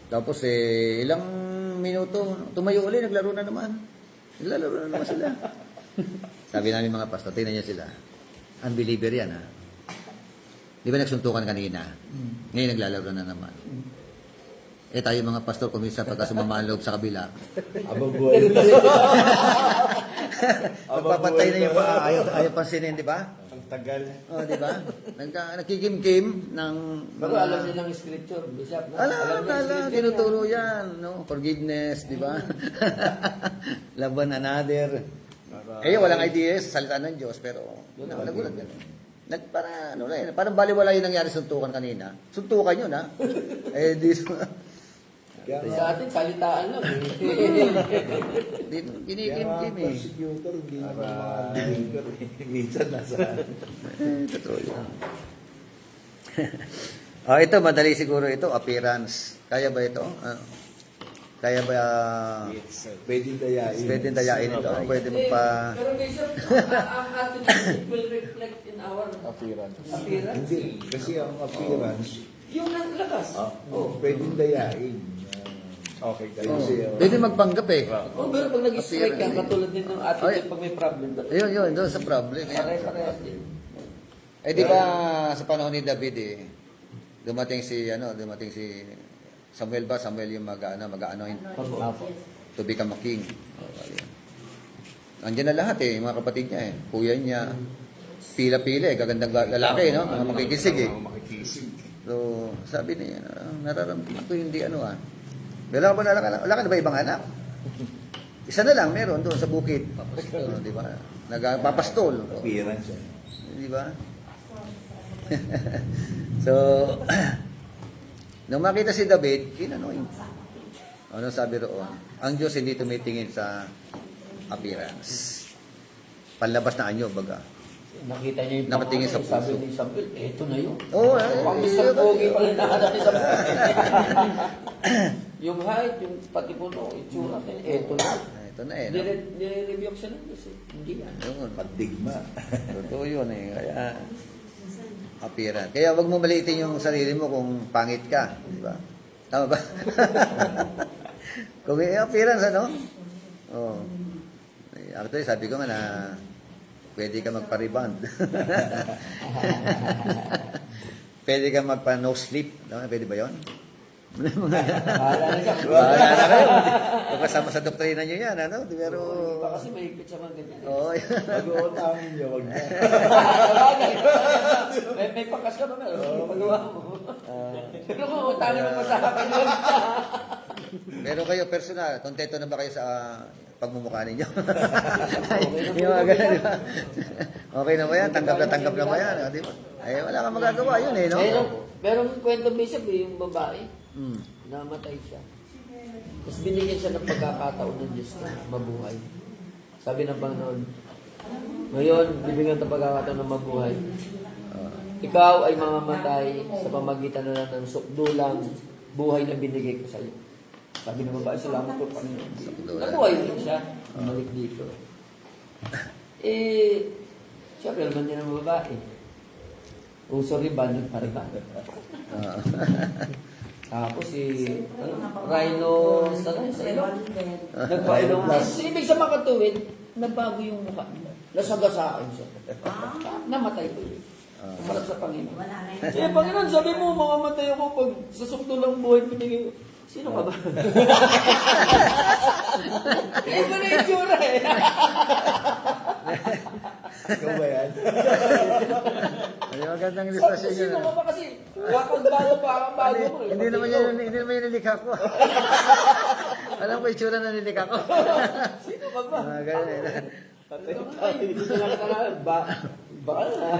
Tapos ilang minuto, tumayo ulit, naglaro na naman sila. Sabi namin mga pastor, tingnan niyo sila. Unbeliever yan, ha? Di ba nagsuntukan kanina? Ngayon naglalaro na naman. Tayo mga pastor, kumisa pagka sumama ang loob sa kabila. Abang buhay. Magpapatay na yung ayaw pansinin, di ba? Ang tagal. Oh, di ba? Nagkikimkim ng Pero alam nilang scripture, Bishop. No? Alam, nilang scripture tinuturo yan, no? Forgiveness, di ba? Love one another. Kaya walang idea sa salita ng Diyos, pero nagulat yan. Parang baliwala yung nangyari sa suntukan kanina. Suntukan yun, ha? Kaya Sa atin, salitaan lang. Dito, kaya kinikim-kim mga eh. prosecutor, hindi naman mga believer. Minsan nasa... Totoo yun. Ito, madali siguro ito, appearance. Kaya ba ito? Kaya ba Pwedeng dayain. pwedeng dayain ito? Pwede mo pa... Pero Bishop, ang attitude will reflect in our Appearance. appearance. Hindi. Kasi ang appearance, Yung lakas. pwedeng dayain. Okay, Kasi, Pwede magpanggap eh. Oh, pero pag nag-strike ka, katulad din ng attitude pag may problem. Yun, doon sa problem. Pare-parehas din. Di ba sa panahon ni David dumating si Samuel ba? Samuel yung mag-anoint to become a king. Andiyan na lahat yung mga kapatid niya kuya niya, pila-pila gagandang lalaki, no? Mga makikisig Makikisig. So, sabi niya, nararamdaman ko hindi wala ka na ba ibang anak? Isa na lang meron doon sa bukid. Di ba? Nagpapastol. appearance. Di ba? So, nung makita si David, kinanoin. Ano sabi roon? Ang Diyos hindi tumitingin sa appearance. Panlabas na anyo, baga. Nakita niya yung Nakatingin sa sabi puso. ni Samuel, eto na yun. Oo, Pang isang pogi pa rin nahanap ni Samuel. Yung height, yung pati puno, itsura, eto na. Ito na no? Nire-rebuke siya ng Diyos Hindi yan. Yun. Padigma. Totoo yun Kaya, appearance. Kaya wag mo maliitin yung sarili mo kung pangit ka. Di ba? Tama ba? Kung may appearance, Oh. Actually, sabi ko nga na pwede ka magpa-rebound. Pwede ka magpa-no sleep. Pwede ba yun? Bahala na siya. Bahala na kayo. Kung kasama sa doktrina nyo yan, Pero... Iba kasi mahigpit sa mga ganyan. Oo. Pag-uutangin niyo, wag na. May pakas ka ba meron? Pagawa mo. Pero kung utangin mo pa sa akin yun. Pero kayo, personal, kontento na ba kayo sa pagmumukha ninyo? Okay na po Yung mga yun. ganun, di ba? Okay na ba yan? Tanggap na ba yan? Di ba? Wala kang magagawa yun no? Pero ang kwento Bishop yung babae, Hmm. namatay siya. Tapos binigyan siya ng pagkakataon ng Diyos na mabuhay. Sabi ng Panginoon, ngayon, bibigyan ng pagkakataon ng mabuhay. Ikaw ay mamamatay sa pamagitan na lang ng sukdulang buhay na binigay ko sa iyo. Sabi ng babae, salamat po Panginoon. Nabuhay din siya. Bumalik dito. Siyempre, naman din ang babae. Uso riban, nagpariban. Tapos si Rhino sa ilong. Rhino plus. Ibig sa makatuwid, nagbago yung mukha niya. Nasagasaan siya. Namatay ko yun. Harap sa Panginoon. Wala na yun. Sige, Panginoon, sabi mo, mamamatay ako pag sa sukto ng buhay pinigay ko. Sino ka ba? Hindi ko na yung tsura eh. Ikaw ba yan? Ay, magandang Sabi ko, ilustrasyon yun. sino ka ba kasi? Kakagbago pa ang bago mo. Hindi naman yung nilikha ko. Alam ko yung tsura na nilikha ko. Sino ka ba? Mga ganun eh. Hindi ko lang talaga. Baka na.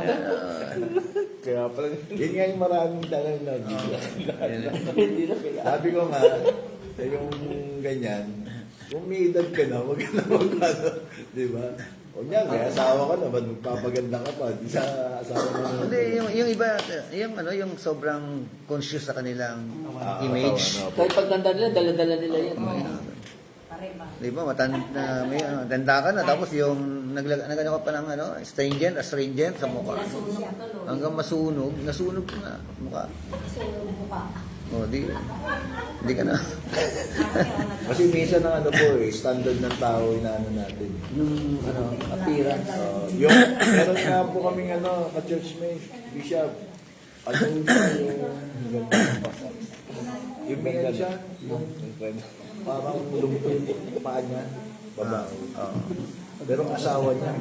Kaya pala, Yun nga yung maraming tanong na. Hindi na kaya. Sabi ko nga, yung ganyan, kung may edad ka na, huwag ka na mag-ano. Di ba? Huwag niya, may asawa ka na, ba't magpapaganda ka pa? Di sa asawa mo. Hindi, yung iba, yung sobrang conscious sa kanilang image. Kahit pagtanda nila, dala-dala nila yan. Di ba, matanda ka na, tapos yung nagano ka pa ng astringent sa mukha. Hanggang nasunog na mukha. O, di ka na. Kasi minsan ang ano po standard ng tao inaano natin. Yung appearance. Meron nga po kaming ka-churchmate, Bishop. Yung may siya, yung parang lumpo yung paa niya, babae. Pero ang asawa niya,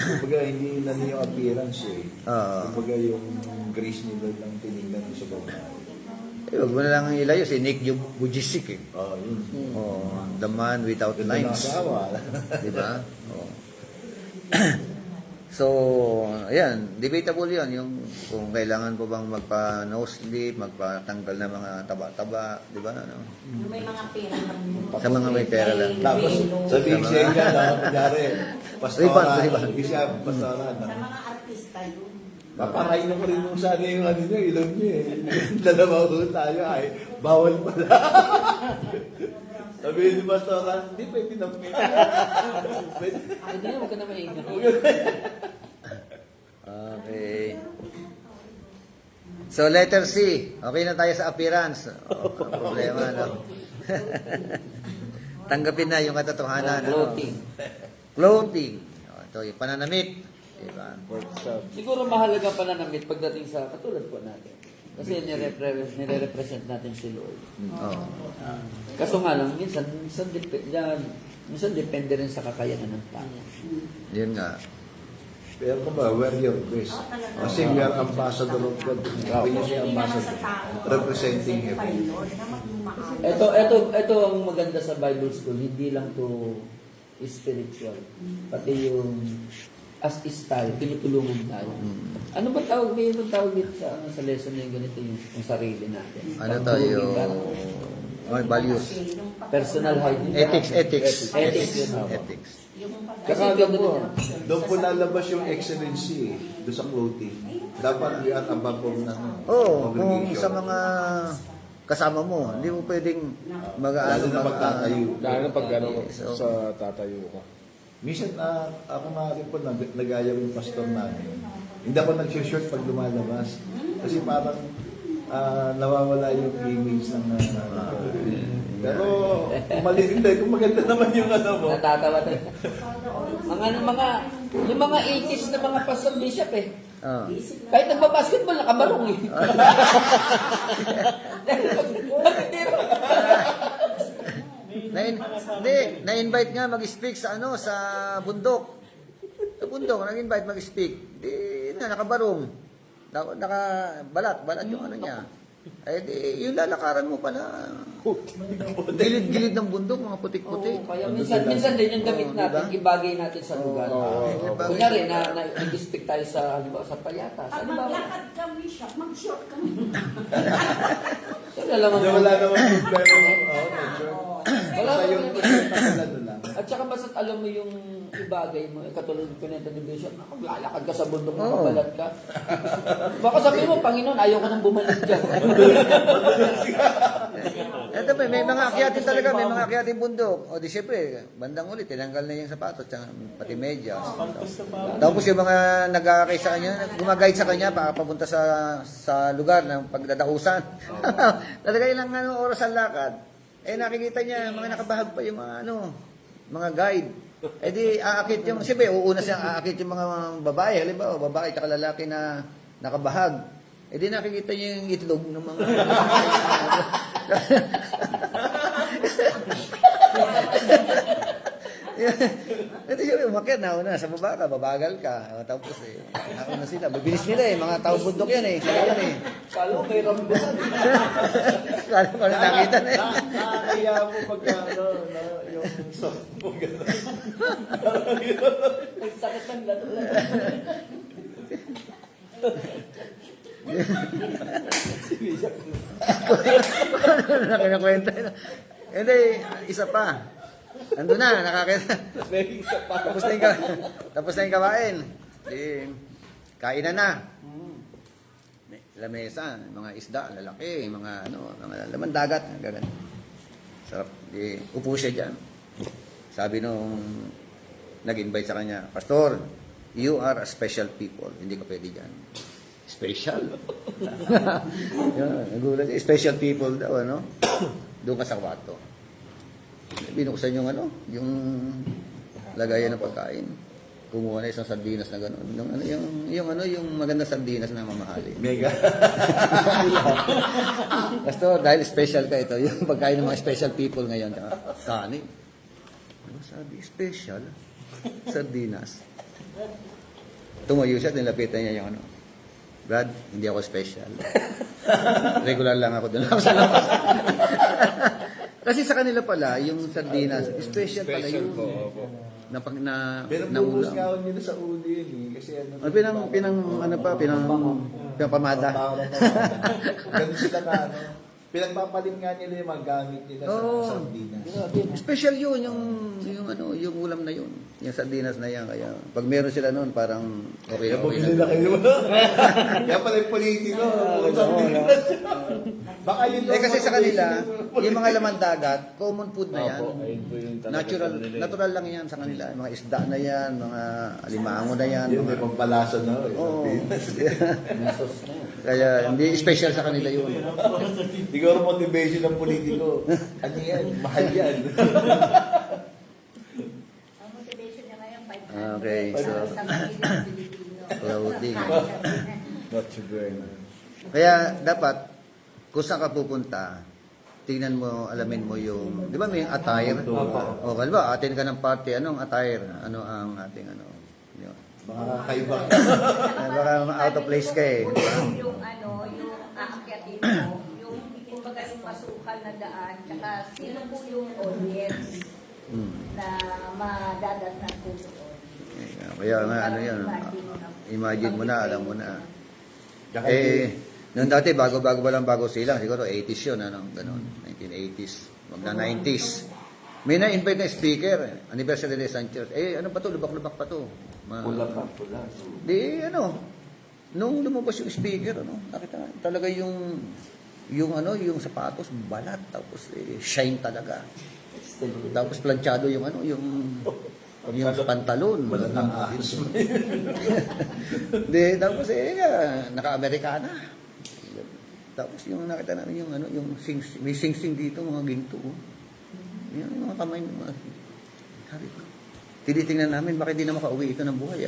kumbaga hindi na niya yung appearance eh. Kumbaga yung grace ni Lord ang tinignan niya sa babae. Huwag mo na lang ilayo si Nick Vujicic eh. Yun. The man without Ganda ng lines. asawa. Di ba? So, ayan, debatable yun. Yung kung kailangan po bang magpa-nose lift, magpatanggal ng mga taba-taba, di ba? Yung may mga pera lang. Sa mga may pera lang. Tapos sabihin siya niya na, kunyari, Rebound. Bishop, pastoran. Sa mga artista yun. Papakain ko rin yung sana yung ano niya, ilong niya eh. Dalawa ko tayo ay, bawal pala. Sabi ni Pastora, hindi pwede na pwede. Hindi na, huwag ka na maingay. Okay. So, letter C. Okay na tayo sa appearance. Ang problema, no? Tanggapin na yung katotohanan. Clothing. Clothing. Ito, yung pananamit. Diba? Siguro mahalaga pa na namit pagdating sa katulad po natin. Kasi nire-represent natin si Lord. Oo. Kaso nga lang, minsan depende rin sa kakayanan ng tao. Yun nga. Pero kung ba, wear your best. Kasi we are ambassador of God. Kaya siya ambassador. Representing heaven. Ito ang maganda sa Bible School, hindi lang to spiritual. Pati yung as is tayo, tinutulungan tayo. Ano ba tawag, may ibang tawag dito sa lesson na yung ganito, yung sarili natin? Ano tayo? Values. Personal hygiene. Ethics. Tsaka doon po lalabas yung excellency doon sa clothing. Dapat we are above all na Oo, kung sa mga kasama mo, hindi mo pwedeng Lalo na magtatayo. lalo pag sa tatayo ka. Minsan ako nga rin po nagaya yung pastor namin. Hindi ako nag-short pag lumalabas. Kasi parang nawawala yung image ng pero umalis din kung maganda naman yung mo. Natatawa tayo. Yung mga 80s na mga pastor bishop eh. Oh. Kahit nagbabasketball, nakabarong eh. Na-invite nga mag-speak sa sa bundok. Sa bundok, nag-invite mag-speak. Di na nakabarong. Nakabalat yung ano niya. Eh di, yung lalakaran mo pala. Gilid-gilid ng bundok, mga putik-putik. Oo, kaya minsan din yung damit natin, ibagay natin sa lugar. Kunyari, nag-speak tayo sa payatas. Pag Ano ba? maglakad ka, Bishop, mag-short ka. Wala naman. Wala naman problema. Wala Sa yung naman. lang. At saka basta't alam mo yung ibagay mo, katulad ko nito ni Bishop, ako lalakad ka sa bundok, makabalat ka. Baka sabihin mo, Panginoon, ayaw ko nang bumalik dyan. Ito ba siyempre, may mga akyatin talaga, may mga akyatin bundok. O di siyempre, bandang ulit, tinanggal na yung sapatos, tsaka pati medyas. Tapos yung mga nag-aakay sa kanya, gumaguide sa kanya para papunta sa lugar ng pagdadausan. Talaga ilang oras ang lakad. Eh nakikita niya, mga nakabahag pa yung mga guide. Eh di aakit yung, siyempre, uuna siyang aakit yung mga babae. Halimbawa, babae at lalaki na nakabahag. Eh di nakikita niyo yung itlog ng mga... Ito siya, umakyat na una, sa baba ka, babagal ka. Tapos nauna sila, mabilis nila mga tao bundok yan sila yan Kala ko kay Ramdan. Kala ko na nakita na Nakakaya mo pagka, yung soft mo, gano'n. Ang sakit ng lato. na kinakwenta. Hindi, isa pa. Nandun na, nakakita. May isa pa. Tapos na yung kawain. Di, kainan na. Lamesa, mga isda, lalaki, mga laman dagat, ganun. Sarap. Di, upo siya dyan. Sabi nung nag-invite sa kanya, Pastor, you are a special people. Hindi ka pwede dyan. Special? Yan, nagulat siya. Special people daw, Doon ka sa kwarto. Binuksan yung yung lagayan ng pagkain. Kumuha na isang sardinas na gano'n. Yung magandang sardinas na mamahalin. Mega. Pastor, dahil special ka ito, yung pagkain ng mga special people ngayon, kanin. Ano sabi? Special? Sardinas. Tumayo siya, nilapitan niya yung Brad, hindi ako special. Regular lang ako doon. Ako sa labas. Kasi sa kanila pala, yung sardinas, special pala yun. Na Pinabubos ulam. nga ako nila sa uli yun kasi pinapamada. Ganun sila na pinagpapalim nga nila yung mga gamit nila sa sardinas. Special yun, yung ulam na yun. Yung sardinas na yan. Kaya pag meron sila noon, parang okay. Kaya bumili na kayo. Kaya pala yung politiko. Baka yun Kasi sa kanila, yung mga laman dagat, common food na yan. Opo, ayun po yung talaga nila. Natural lang yan sa kanila. Yung mga isda na yan, mga alimango na yan. Yun, may pampalasa na. Oo. Kaya hindi special sa kanila yun. Siguro motivation ng politiko. Ano yan? Mahal yan. Ang motivation niya ngayon, 500. Okay, so, Sa mga Pilipino. clothing. Not to burn. Kaya dapat, kung saan ka pupunta, tingnan mo, alamin mo yung, di ba may attire? O, kalba, atin ka ng party, anong attire? Ano ang ating yun? Mga kakaiba. Baka out of place ka di ba? Yung aakyatin mo, yung kumbaga yung masukal na daan, tsaka sino po yung audience na madadatnan po doon. Kaya nga, yun, imagine mo na, alam mo na. Tsaka Noong dati, bago silang, siguro 80s yun, ganun, 1980s, magna 90s. May na-invite na speaker, Anniversary de San Church. Ano pa to? Lubak-lubak pa to. pula. Di, nung lumabas yung speaker, nakita nga, talaga yung sapatos, balat, tapos shine talaga. Tapos planchado yung yung pantalon. Wala nang ahas. Di, tapos naka-Amerikana. Tapos yung nakita namin yung may sing-sing dito, mga ginto. Yung mga kamay ng mga... Sabi ko, tinitingnan namin, bakit di na makauwi ito ng buhay?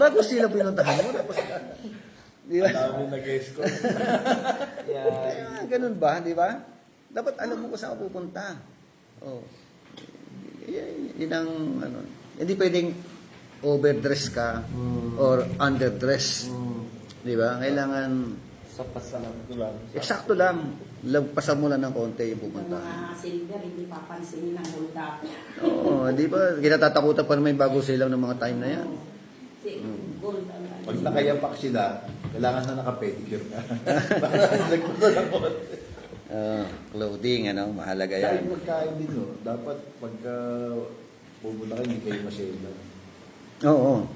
Bago sila pinuntahan mo. Tapos, di ba? Dami nag-escort. Kaya, ganun ba, di ba? Dapat alam mo kung saan ka pupunta. Yun ang, hindi pwedeng overdress ka or underdress. Di ba? Kailangan eksakto lang. Lagpasan mo lang ng konti yung Yung pupunta. mga silver, hindi papansinin ng hulda. Oo, di ba? Kinatatakutan pa naman yung bago silang ng mga time na yan. Kasi gold ang Pag nakayapak sila, kailangan na naka-pedicure ka. Para nagpunta ng konti. Clothing, mahalaga Kaya yan. yung pagkain din, dapat pagka pumunta kayo, hindi kayo masyela. Oo.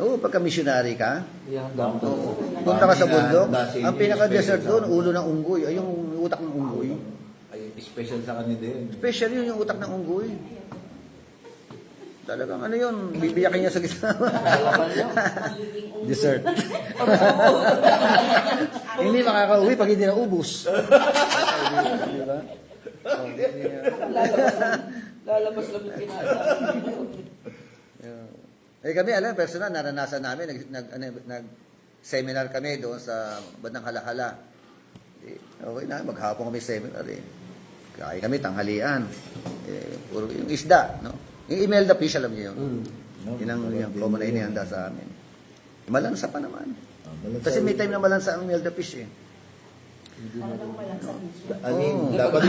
Oo, pagka missionary ka, Yan, dapat. punta ka sa bundok, Dasi- ang pinaka-dessert doon, ulo ng unggoy, ay yung utak ng unggoy. Ay, special sa kanila yun. Special yun, yung utak ng unggoy. Talagang ano yun, bibiyakin niya sa gitna. Dessert. Hindi makakauwi pag hindi naubos. Di ba? Oh, hindi niya. Lalabas lang yung kinakain. Eh kami, alam, personal, naranasan namin, nag-seminar kami doon sa bandang Halahala. Eh, okay na, maghapon kami seminar eh. Kaya kami tanghalian. Eh, puro yung isda, no? Yung email the fish, alam niyo yun. Yun ang yung common na inihanda sa amin. Malansa pa naman. Kasi may time na malansa ang email the fish eh. Talagang walang sa issue. I mean, Oo. dapat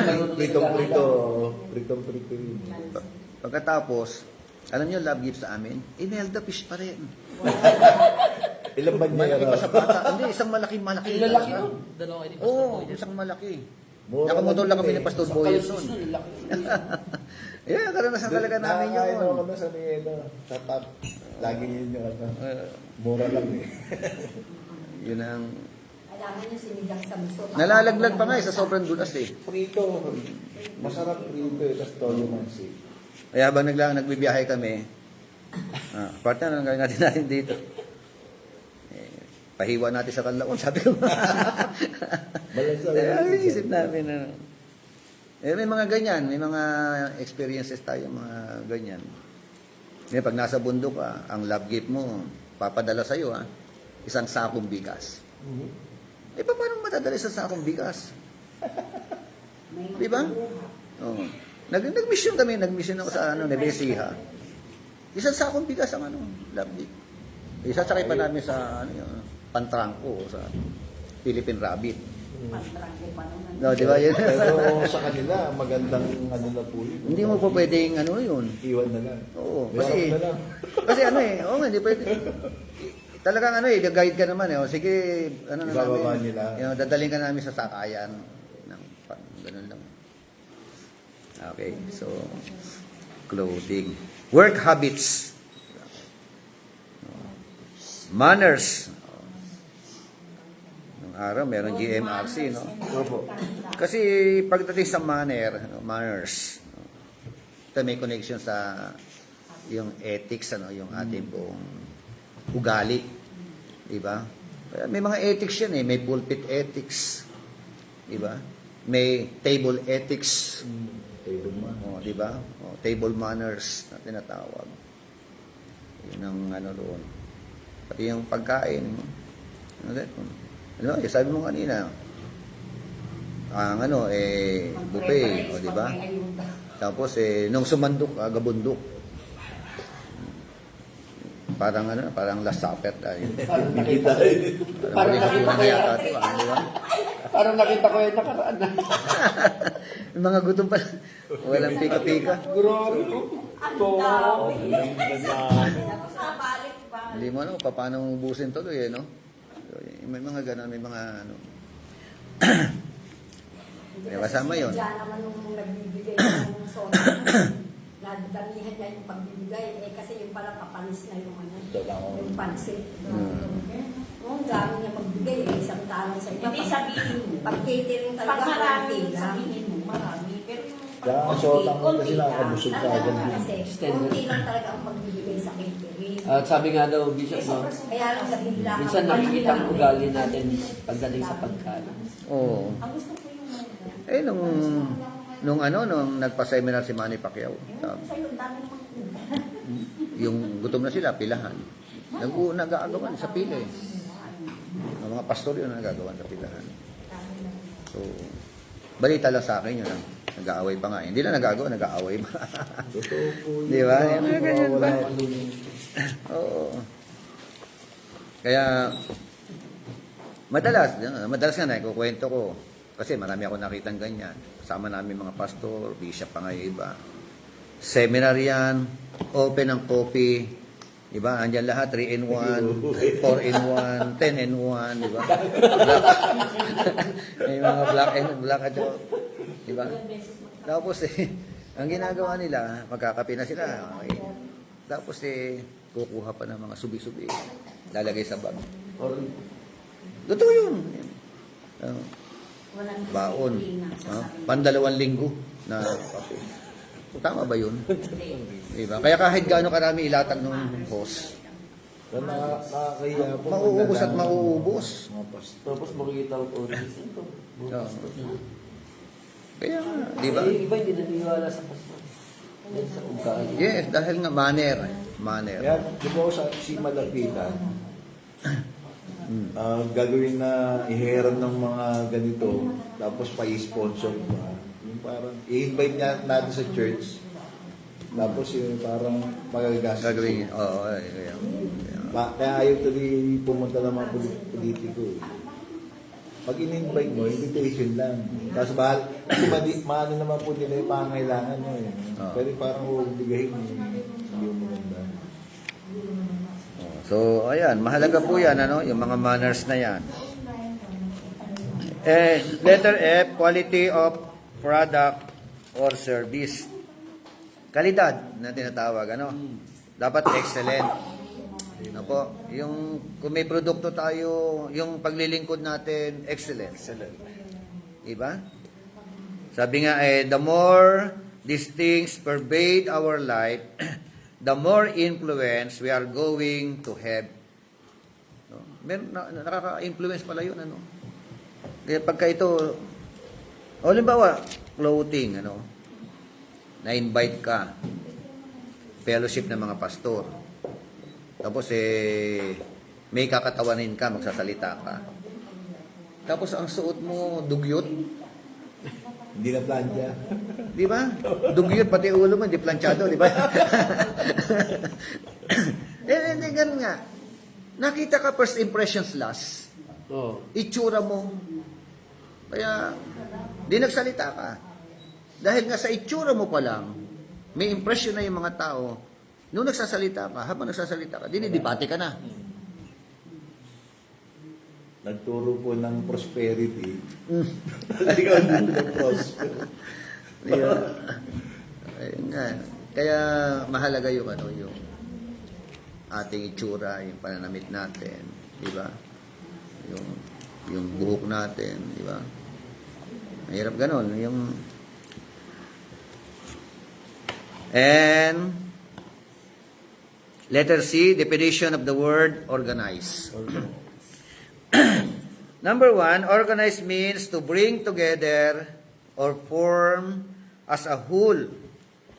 pritong-prito yun. Pagkatapos, alam niyo, love gift sa amin, email the fish pa rin. Ilang ba niya Malaki yun? pa sa bata. Hindi, isang malaki. Lalaki nun. Dalawa kayo ni Oo, Pastor Boy. isang malaki. Mura Nakamotor lang lang kami eh. ni Pastor Sa Boyes Kalsus nun. nun, laki. Yeah, karanasan talaga namin Nakakain ako yun. kami sa Mieno. Sa top. Lagi yun yung ano. Uh, Mura lang eh. yun ang... Kailangan yung sinigang sa miso. Nalalaglag pa nga eh, sa sobrang dulas eh. Prito. Masarap prito eh. Tapos toyo mansi. Kaya habang nagbibiyahe kami, partner, anong gawin natin dito? Eh, pahiwa natin sa kanlaon, sabi ko. Balansa Isip namin, ano. Eh, may mga ganyan, may mga experiences tayo, mga ganyan. May pag nasa bundok ka, ang love gift mo, papadala sa'yo, isang sakong bigas. Eh, paano matadala isang sakong bigas? Di ba? Oo. Nag-mission kami, nag-mission ako sa Nebesiha. Isang sakong bigas ang love gift. Isasakay pa namin sa Pantrangko, sa Philippine Rabbit. Pantrangko pa naman. No, di ba yun? Pero sa kanila, magandang ano na po yun. Hindi mo pa pwedeng yun. Iwan na lang. Oo, Iwan na lang. kasi hindi pwede. Talagang guide ka naman O, sige, Ibababa namin. nila. Dadaling ka namin sa sakayan. Ganun lang. Okay, so, clothing. Work habits. Manners. Nung araw, meron GMRC, no? Opo. Kasi pagdating sa manners, ito may connection sa yung ethics, yung ating buong ugali. Diba? Kaya may mga ethics yan eh. May pulpit ethics. Diba? May table ethics. Table man. Diba? Table manners na tinatawag. Yun ang roon. Pati yung pagkain. Sabi mo kanina, ang buffet, di ba? Tapos nung sumandok, gabundok. Parang last supper tayo. Nakita Parang nakita ko yata ito, di ba? Parang nakita ko yung nakaraan na. Yung mga gutom pa. Walang pika-pika. Hindi mo paano ubusin tuloy no? May mga ganun, may mga May kasama yun. Diyan naman nung nagbibigay ng soda. Nadamihan niya yung pagbibigay. Kasi yung pala papanis na yung yung pansit. Ang dami niya magbigay. Isang talong sa iba. Hindi sabihin mo. Pag catering Pag talaga. marami, konti lang. sabihin mo marami. Pero yung Kaya ang sotang ko kasi nakakabusog ka agad. Kasi konti lang talaga ang pagbibigay sa catering. At sabi nga daw, Bishop, no? Kaya lang nabigla. Minsan nakikita ang ugali natin pagdating sa pagkain. Oo. Ang gusto ko yung Nung nagpa-seminar si Manny Pacquiao, sa'yo, ang dami pang yung gutom na sila, pilahan. Nag-aagawan sa pila eh. Ang mga pastor yun nag-aagawan sa pilahan. So, balita lang sa akin yun. Nag-aaway pa nga. Hindi lang nag-aagawa, nag-aaway pa. Totoo po yun. Di ba? Yung mga ganyan ba? Mawawala. Oo. Kaya, madalas nga ikukwento ko. Kasi marami ako nakitang ganyan. Kasama namin mga pastor, bishop pa nga yung iba. Seminar yan, open ang coffee, di ba? Andyan lahat, 3-in-1, 4-in-1, 10-in-1, di ba? May mga black at di ba? Tapos ang ginagawa nila, magkakape na sila. Okay. Tapos kukuha pa ng mga subi-subi. Lalagay sa bag. Or, Totoo yun. Walang Baon. disiplina sa sarili. Pandalawang linggo na kape. Tama ba yun? Diba? Kaya kahit gaano karami ilatag ng host, Kaya nakakahiya po. mauubos at pag mauubos. Mga pastor. tapos makikita ko audience ito. Oo. Kaya nga, di ba? Yung iba hindi naniniwala sa pastor. Dahil sa ugali. Yes, dahil nga manner. Manner. Kaya, di ba sa si Malapitan, gagawin na ihiram ng mga ganito, tapos pa-sponsor pa. Yung parang, i-invite niya natin sa church, tapos yung parang magagastos. Gagawin. Oo, kaya. Kaya ayaw tuloy pumunta ng mga politiko. Pag in-invite mo, invitation lang. Tapos kasi maano naman po nila yung pangailangan mo eh. Pero parang uobligahin mo. Hindi mo maganda. So, ayan, mahalaga po yan, ano, yung mga manners na yan. Letter F, quality of product or service. Kalidad na tinatawag, ano? Dapat excellent. Ano po? Yung, kung may produkto tayo, yung paglilingkod natin, excellent. Diba? Sabi nga, the more these things pervade our life, the more influence we are going to have. No? Nakaka-influence pala yun, ano? Kaya pagka ito, halimbawa, clothing, ano? Na-invite ka, fellowship ng mga pastor. Tapos, may kakatawanin ka, magsasalita ka. Tapos, ang suot mo, dugyot. Hindi na plantya. Di ba? Dugyot, pati ulo mo, hindi planchado, di ba? Hindi, ganun nga. Nakita ka first impressions last. Oo. Itsura mo. Kaya, di nagsalita ka. Dahil nga sa itsura mo pa lang, may impression na yung mga tao. Nung nagsasalita ka, habang nagsasalita ka, dinidebate ka na. Nagturo po ng prosperity. Ikaw din ng prosper. Ayun nga. Kaya mahalaga yung ano, yung ating itsura, yung pananamit natin, di ba? Yung buhok natin, di ba? Mahirap ganon, yung and letter C, definition of the word organize. Number 1, organize means to bring together or form as a whole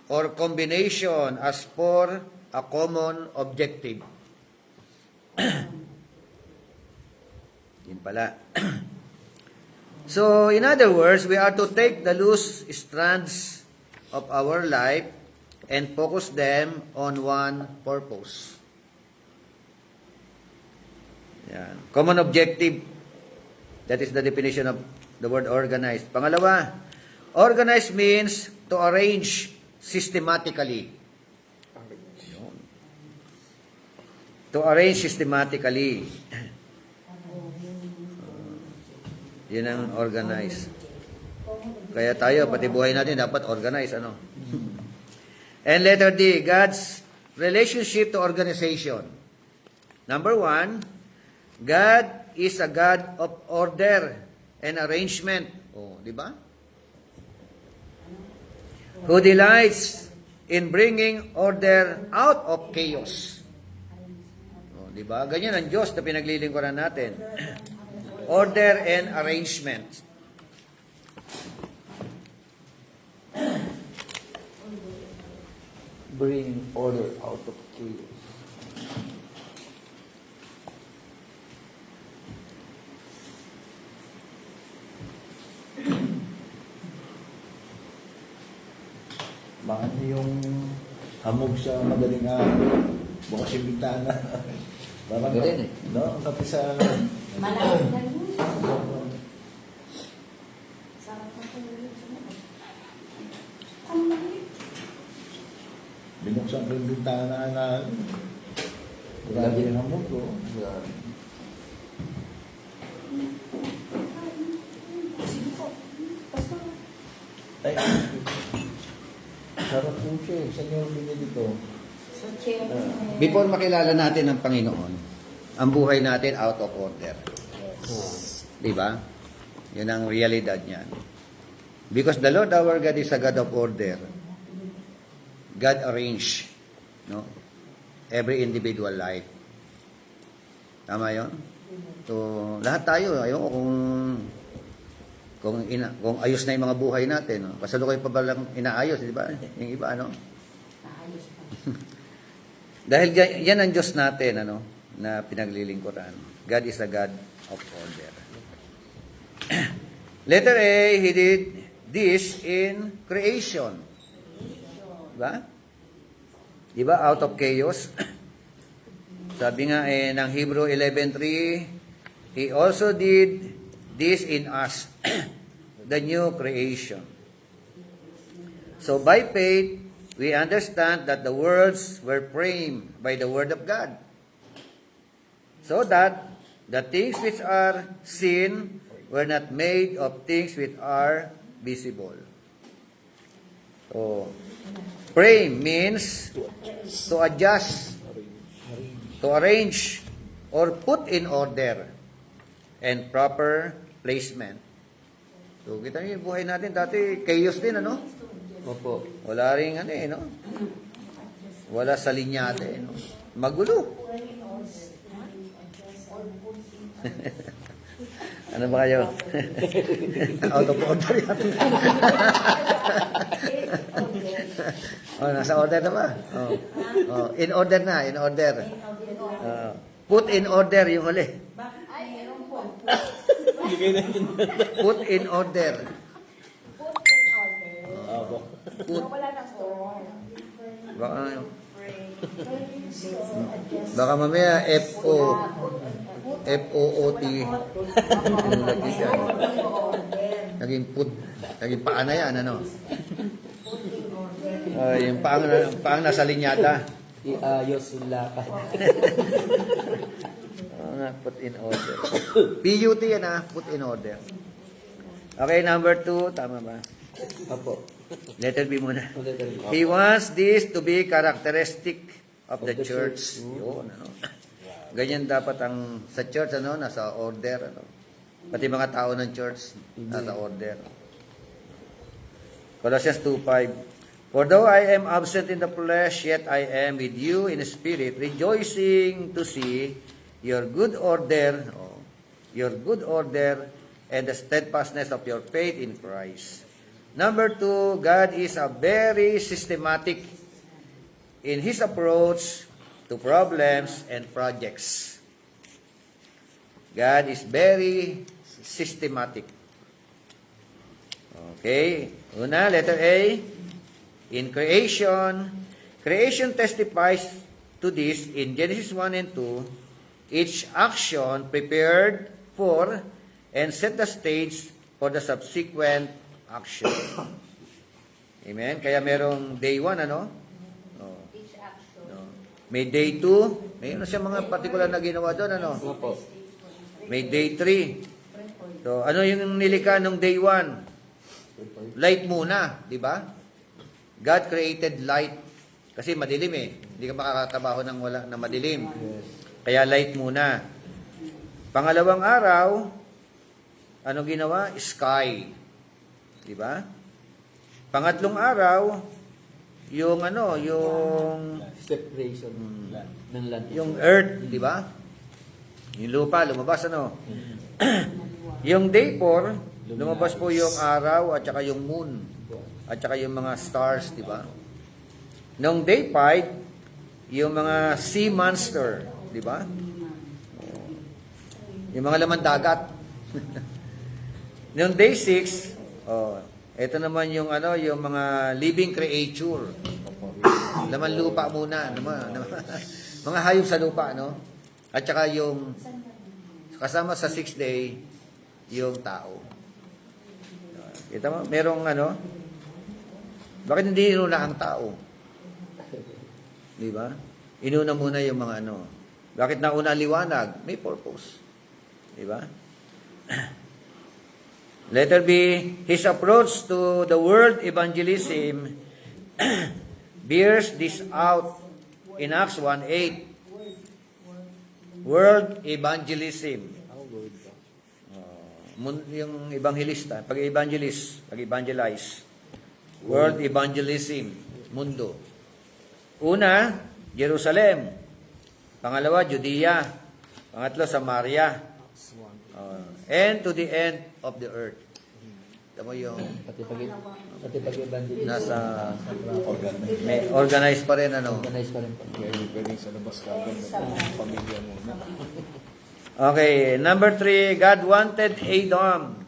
or combination as for a common objective. Yun pala. So, in other words, we are to take the loose strands of our life and focus them on one purpose. Yan. Common objective. That is the definition of the word organized. Pangalawa, organized means to arrange systematically. Yun. To arrange systematically. Yun ang organized. Kaya tayo, pati buhay natin, dapat organized, ano? And letter D, God's relationship to organization. Number 1, God is a God of order and arrangement. Oh, di ba? Who delights in bringing order out of chaos. Oh, di ba? Ganyan ang Diyos na pinaglilingkuran natin. Order and arrangement. Bring order out of chaos. Baka yung hamog sa madaling araw. Bukas yung bintana. Parang, Ganun eh. no? Ang kape sa... Malaki na yun. Sarap na po yun. Ang maliit. Binuksan ko yung bintana na... Grabe yung hamog ko. Sige po. Basta. Ay, sarap po siya eh. Saan yung binili dito? Before makilala natin ang Panginoon, ang buhay natin out of order. Di ba? Yun ang realidad niyan. Because the Lord our God is a God of order. God arranged, no? Every individual life. Tama yun? So, lahat tayo, ayun, kung ayos na yung mga buhay natin, no? Kasalukuyan pa ba lang inaayos, di ba? Yung iba, ano? Dahil yan ang Diyos natin, ano, na pinaglilingkuran. God is a God of order. Letter A, He did this in creation. Diba? Diba? Out of chaos. Sabi nga ng Hebrew 11:3, He also did this in us, the new creation. So by faith, we understand that the worlds were framed by the Word of God, so that the things which are seen were not made of things which are visible. So, frame means to adjust, to arrange, or put in order, and proper placement. So, kita niyo yung buhay natin dati, chaos din, ano? Opo. Wala rin, ano eh, no? Wala sa linyate, no? Magulo. Ano ba kayo? Out of order yan. Nasa order na ba? In order na, in order. Put in order yung huli. Put in order. Put. Baka mamaya F-O-O-T. Naging put. Naging paa na yan, ano? Yung paang nasa linyata. Iayos sila ka. Put in order. PUT yan, put in order. Okay, number 2. Tama ba? Opo. Letter B muna. Letter B. He wants this to be characteristic of the church. Yun, ano? Ganyan dapat ang sa church, ano, nasa order, ano. Pati mga tao ng church, nasa order. Colossians 2:5. For though I am absent in the flesh, yet I am with you in spirit, rejoicing to see your good order, and the steadfastness of your faith in Christ. Number 2, God is a very systematic in His approach to problems and projects. God is very systematic. Okay. Una, letter A. In creation, creation testifies to this in Genesis 1 and 2. Each action prepared for and set the stage for the subsequent action. Amen? Kaya merong day 1, ano? Each action. May day 2. Mayroon siya mga particular na ginawa doon, ano? Opo. May day 3. So, ano yung nilikha ng day 1? Light muna, di ba? God created light. Kasi madilim eh. Hindi ka makakatrabaho ng wala na madilim. Kaya light muna. Pangalawang araw, ano ginawa? Sky. Di ba? Pangatlong araw, yung ano, yung Separation ng land. yung earth, di ba? Yung lupa, lumabas ano? Yung day 4, lumabas po yung araw at saka yung moon. At saka yung mga stars, di ba? Nung day 5, yung mga sea monster, di ba? Yung mga laman dagat. Nung day 6, ito naman yung ano, yung mga living creature. Laman lupa muna, mga hayop sa lupa, no? At saka yung kasama sa 6th day, yung tao. Kita mo, merong ano, bakit hindi inuna ang tao? Di ba? Inuna muna yung mga ano. Bakit nauna liwanag? May purpose. Di ba? Letter B, his approach to the world evangelism bears this out in Acts 1:8. World evangelism. Yung evangelista, pag-evangelize. World evangelism, mundo. Una, Jerusalem. Pangalawa, Judea. Pangatlo, Samaria. And to the end of the earth. Tama yung Pati pag-evangelize. nasa may organized pa rin ano. Organize pa rin po. Pwedeng sa labas ka agad ng pamilya mo. Okay, number 3, God wanted Adam,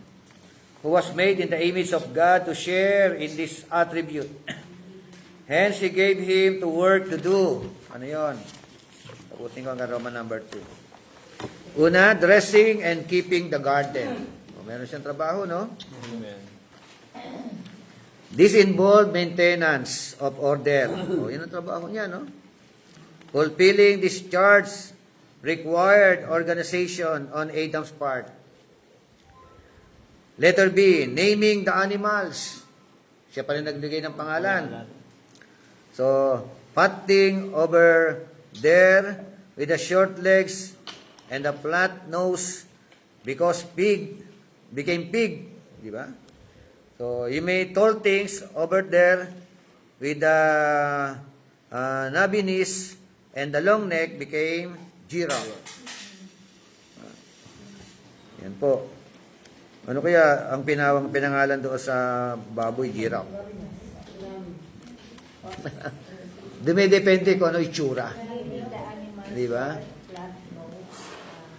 who was made in the image of God, to share in this attribute. Hence, He gave him to work to do. Ano yun? Tapusin ko ang Roman number 2. Una, dressing and keeping the garden. Meron siyang trabaho, no? Amen. This involved maintenance of order. Yun ang trabaho niya, no? Fulfilling this charge required organization on Adam's part. Letter B, naming the animals. Siya pa rin nagbigay ng pangalan. So, fatting over there with the short legs and the flat nose because pig became pig. Di ba? So, you made tall things over there with the nabbies and the long neck became giraffe. Yan po. Ano kaya ang pinangalan doon sa baboy, giraffe? Dumidepende kung ano itsura. Di ba?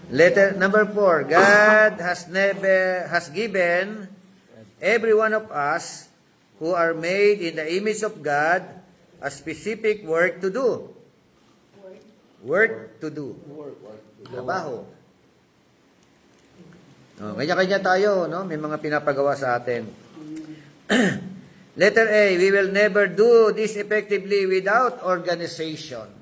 Letter number 4. God has given every one of us who are made in the image of God a specific work to do. Work to do. Trabaho. Kanya-kanya tayo, no? May mga pinapagawa sa atin. Letter A, we will never do this effectively without organization.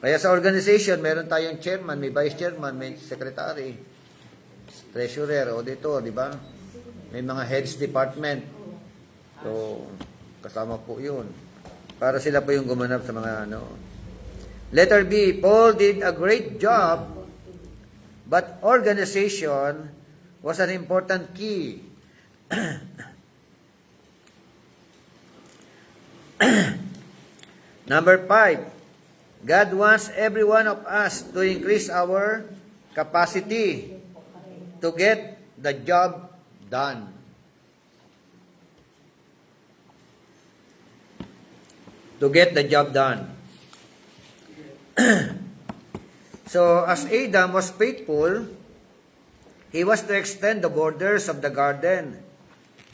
Kaya sa organization, meron tayong chairman, may vice chairman, may secretary, treasurer, auditor, di ba? May mga heads department. So, kasama po yun. Para sila po yung gumanap sa mga ano. Letter B, Paul did a great job, but organization was an important key. Number 5, God wants every one of us to increase our capacity to get the job done. To get the job done. So, as Adam was faithful, he was to extend the borders of the garden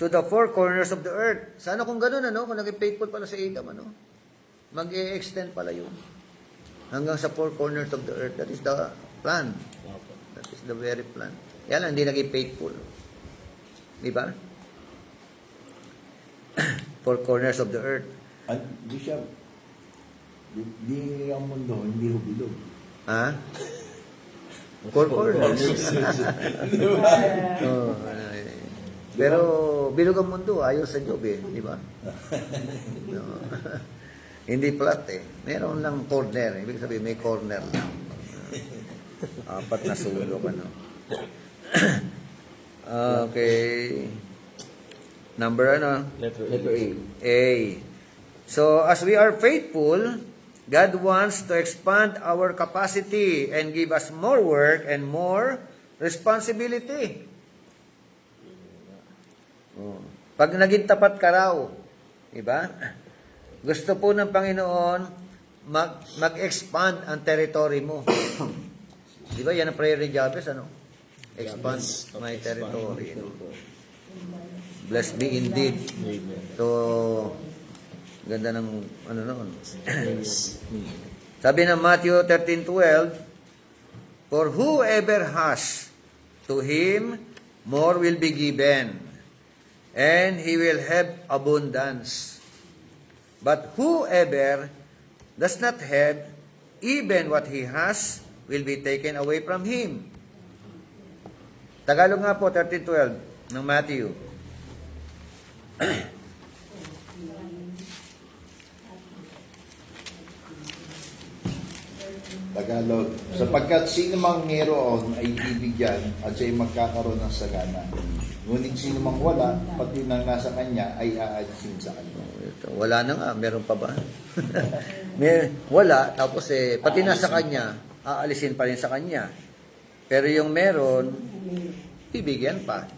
to the four corners of the earth. Sana kung ganun, ano? Kung naging faithful pala si Adam, ano? Mag-e-extend pala yun. Hanggang sa four corners of the earth. That is the plan. That is the very plan. Kaya lang, hindi naging faithful. Di ba? Four corners of the earth. At Bishop, di ang mundo, hindi hubilog. Ha? Four corners. Oh, pero bilog ang mundo, ayaw sa job eh, di ba? No. Hindi flat eh. Meron lang corner. Ibig sabihin, may corner lang. Apat na sulok, ano. Okay. Number ano? Letter A. A. So, as we are faithful, God wants to expand our capacity and give us more work and more responsibility. Pag naging tapat ka raw, diba? Gusto po ng Panginoon mag-expand ang territory mo. Diba? Yan ang prayer ni Jabez, ano? Expand my territory. Bless me indeed. So, ganda ng ano noon. Sabi ng Matthew 13:12, for whoever has, to him more will be given, and he will have abundance. But whoever does not have, even what he has will be taken away from him. Tagalog nga po, 13:12 ng Matthew. Tagalog. Sapagkat sino mang mayroon ay bibigyan at siya'y magkakaroon ng sagana. Ngunit sino mang wala, pati nang nasa kanya ay aalisin sa kanya. Ito, wala na nga, meron pa ba? Wala, tapos pati nasa kanya, aalisin pa rin sa kanya. Pero yung meron, bibigyan pa.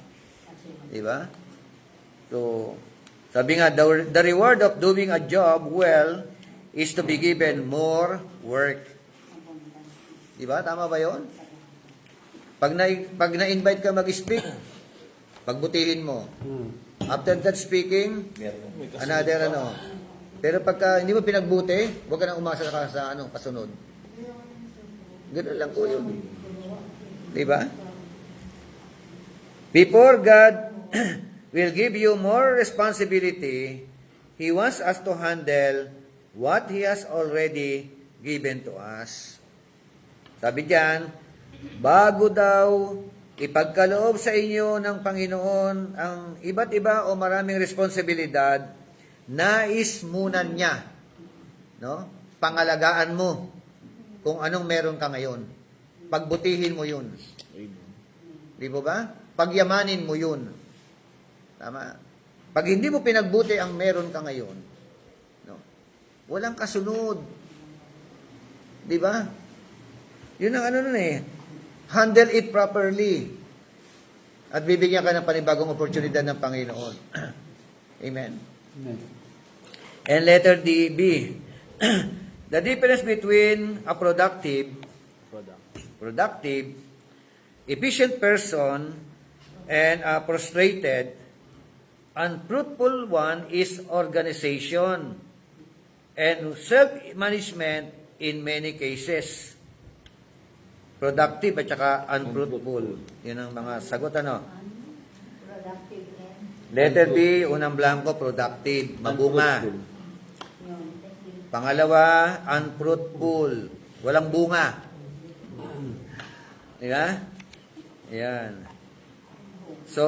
Di ba? So, sabi nga, the reward of doing a job well is to be given more work. Di ba? Tama ba yon? Pag na-invite ka mag-speak, pagbutihin mo. After that speaking, another ano. Pero pagka hindi mo pinagbuti, huwag ka nang umasa sa kasunod. Ganun lang po yun. Di ba? Before God will give you more responsibility, He wants us to handle what He has already given to us. Sabi diyan, bago daw ipagkaloob sa inyo ng Panginoon ang iba't iba o maraming responsibilidad, nais muna niya, no? Pangalagaan mo kung anong meron ka ngayon. Pagbutihin mo yun. Di ba? Pagyamanin mo yun. Tama. Pag hindi mo pinagbuti ang meron ka ngayon, no? Walang kasunod. Di ba? Yun ang handle it properly. At bibigyan ka ng panibagong oportunidad ng Panginoon. Amen. And letter B. The difference between a productive, efficient person and a frustrated, unfruitful one is organization and self-management in many cases. Productive at saka unfruitful. Yun ang mga sagot, ano? Productive and Letter B, unang blanco, productive. Mabunga. Pangalawa, unfruitful. Walang bunga. Diba? Ayan. So,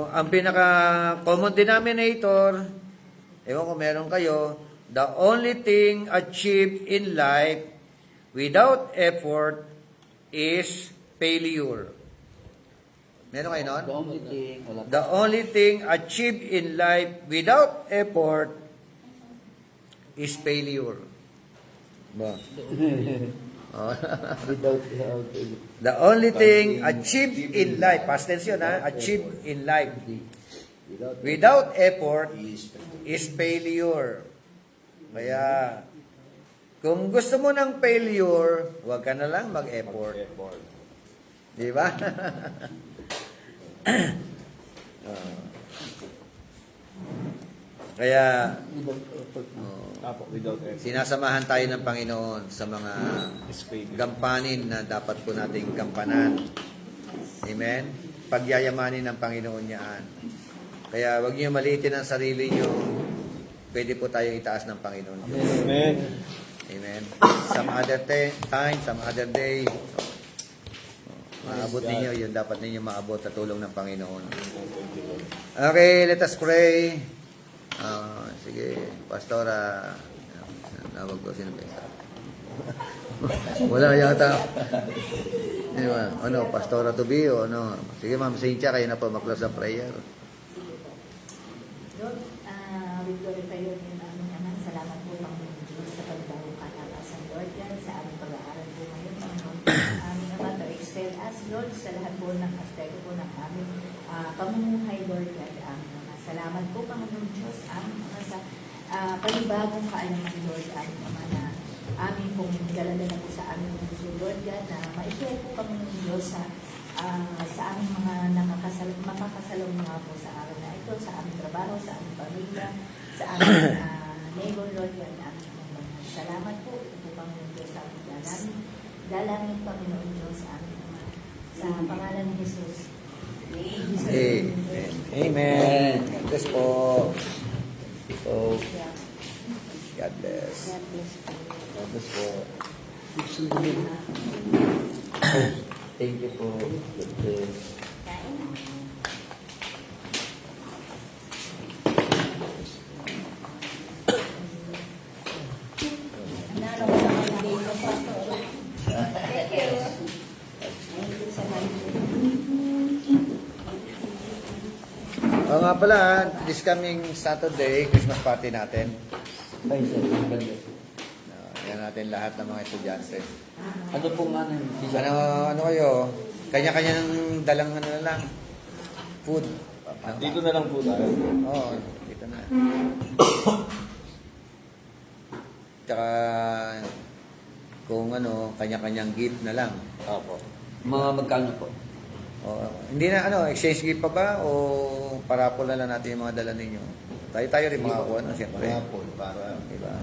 ang pinaka-common denominator, ewan ko meron kayo, the only thing achieved in life without effort is failure. Meron kayo nun? The only thing achieved in life without effort is failure. Ba? Oh. The only thing achieved in life, past tense yun ha, achieved in life without effort is failure. Kaya, kung gusto mo ng failure, huwag ka na lang mag-effort. Di ba? Kaya, sinasamahan tayo ng Panginoon sa mga gampanin na dapat po nating gampanan. Amen? Pagyayamanin ng Panginoon niyaan. Kaya huwag niyo maliitin ang sarili niyo. Pwede po tayo itaas ng Panginoon. Amen. Amen. Some other time, some other day, maabot ninyo yung dapat ninyo maabot sa tulong ng Panginoon. Okay, let us pray. Sige, Pastora. Nawag ko, sino ba isa? Wala yata. Ano, Pastora to be o ano? Sige, Ma'am Cynthia, kayo na po mag-close ang prayer. Lord, we glorify your name, aming Ama. Salamat po, Panginoon Diyos, sa pagbawang katatasan, Lord, yan, sa aming pag-aaral po ngayon, Panginoon. Aming Ama, to excel us, Lord, sa lahat po ng aspecto po ng aming pamumuhay, Lord, yan, aming Ama. Salamat po, Panginoon Diyos, aming Ama, sa panibagong kaalaman, Lord, aming Ama, na aming pong daladala po sa aming puso, Lord, yan, na ma-share po, Panginoon Diyos, sa aming mga makakasalong mga po sa araw na ito, sa aming trabaho, sa aming pamilya, sa aming neighbor, Lord, yan, aming mga salamat po, ito po, Panginoon Diyos, sa aming dalangin, Panginoon Diyos, sa aming mga, sa pangalan ni Jesus. Amen. Amen. God bless po. So, God bless. God bless po. Thank you po. God bless. Nalo ko sa mga nga pala, this coming Saturday, Christmas party natin. Ay, sir, ang ganda. Yan natin lahat ng mga estudyante. Ano pong ano? Ano kayo? Kanya-kanya ng dalang ano na lang. Food. Dito na lang po tayo. Oo, dito na. Tsaka, kung ano, kanya-kanyang gift na lang. Opo. Mga magkano po? Hindi na exchange gift pa ba o parapol na lang natin yung mga dala ninyo? Tayo rin makakuha, no, siyempre. Parapol, para. Diba?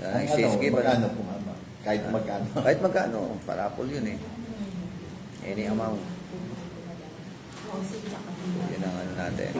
Ang Exchange gift, magkano po mama? Kahit magkano. Kahit magkano, parapol yun eh. Any amount. Yun ang ano natin.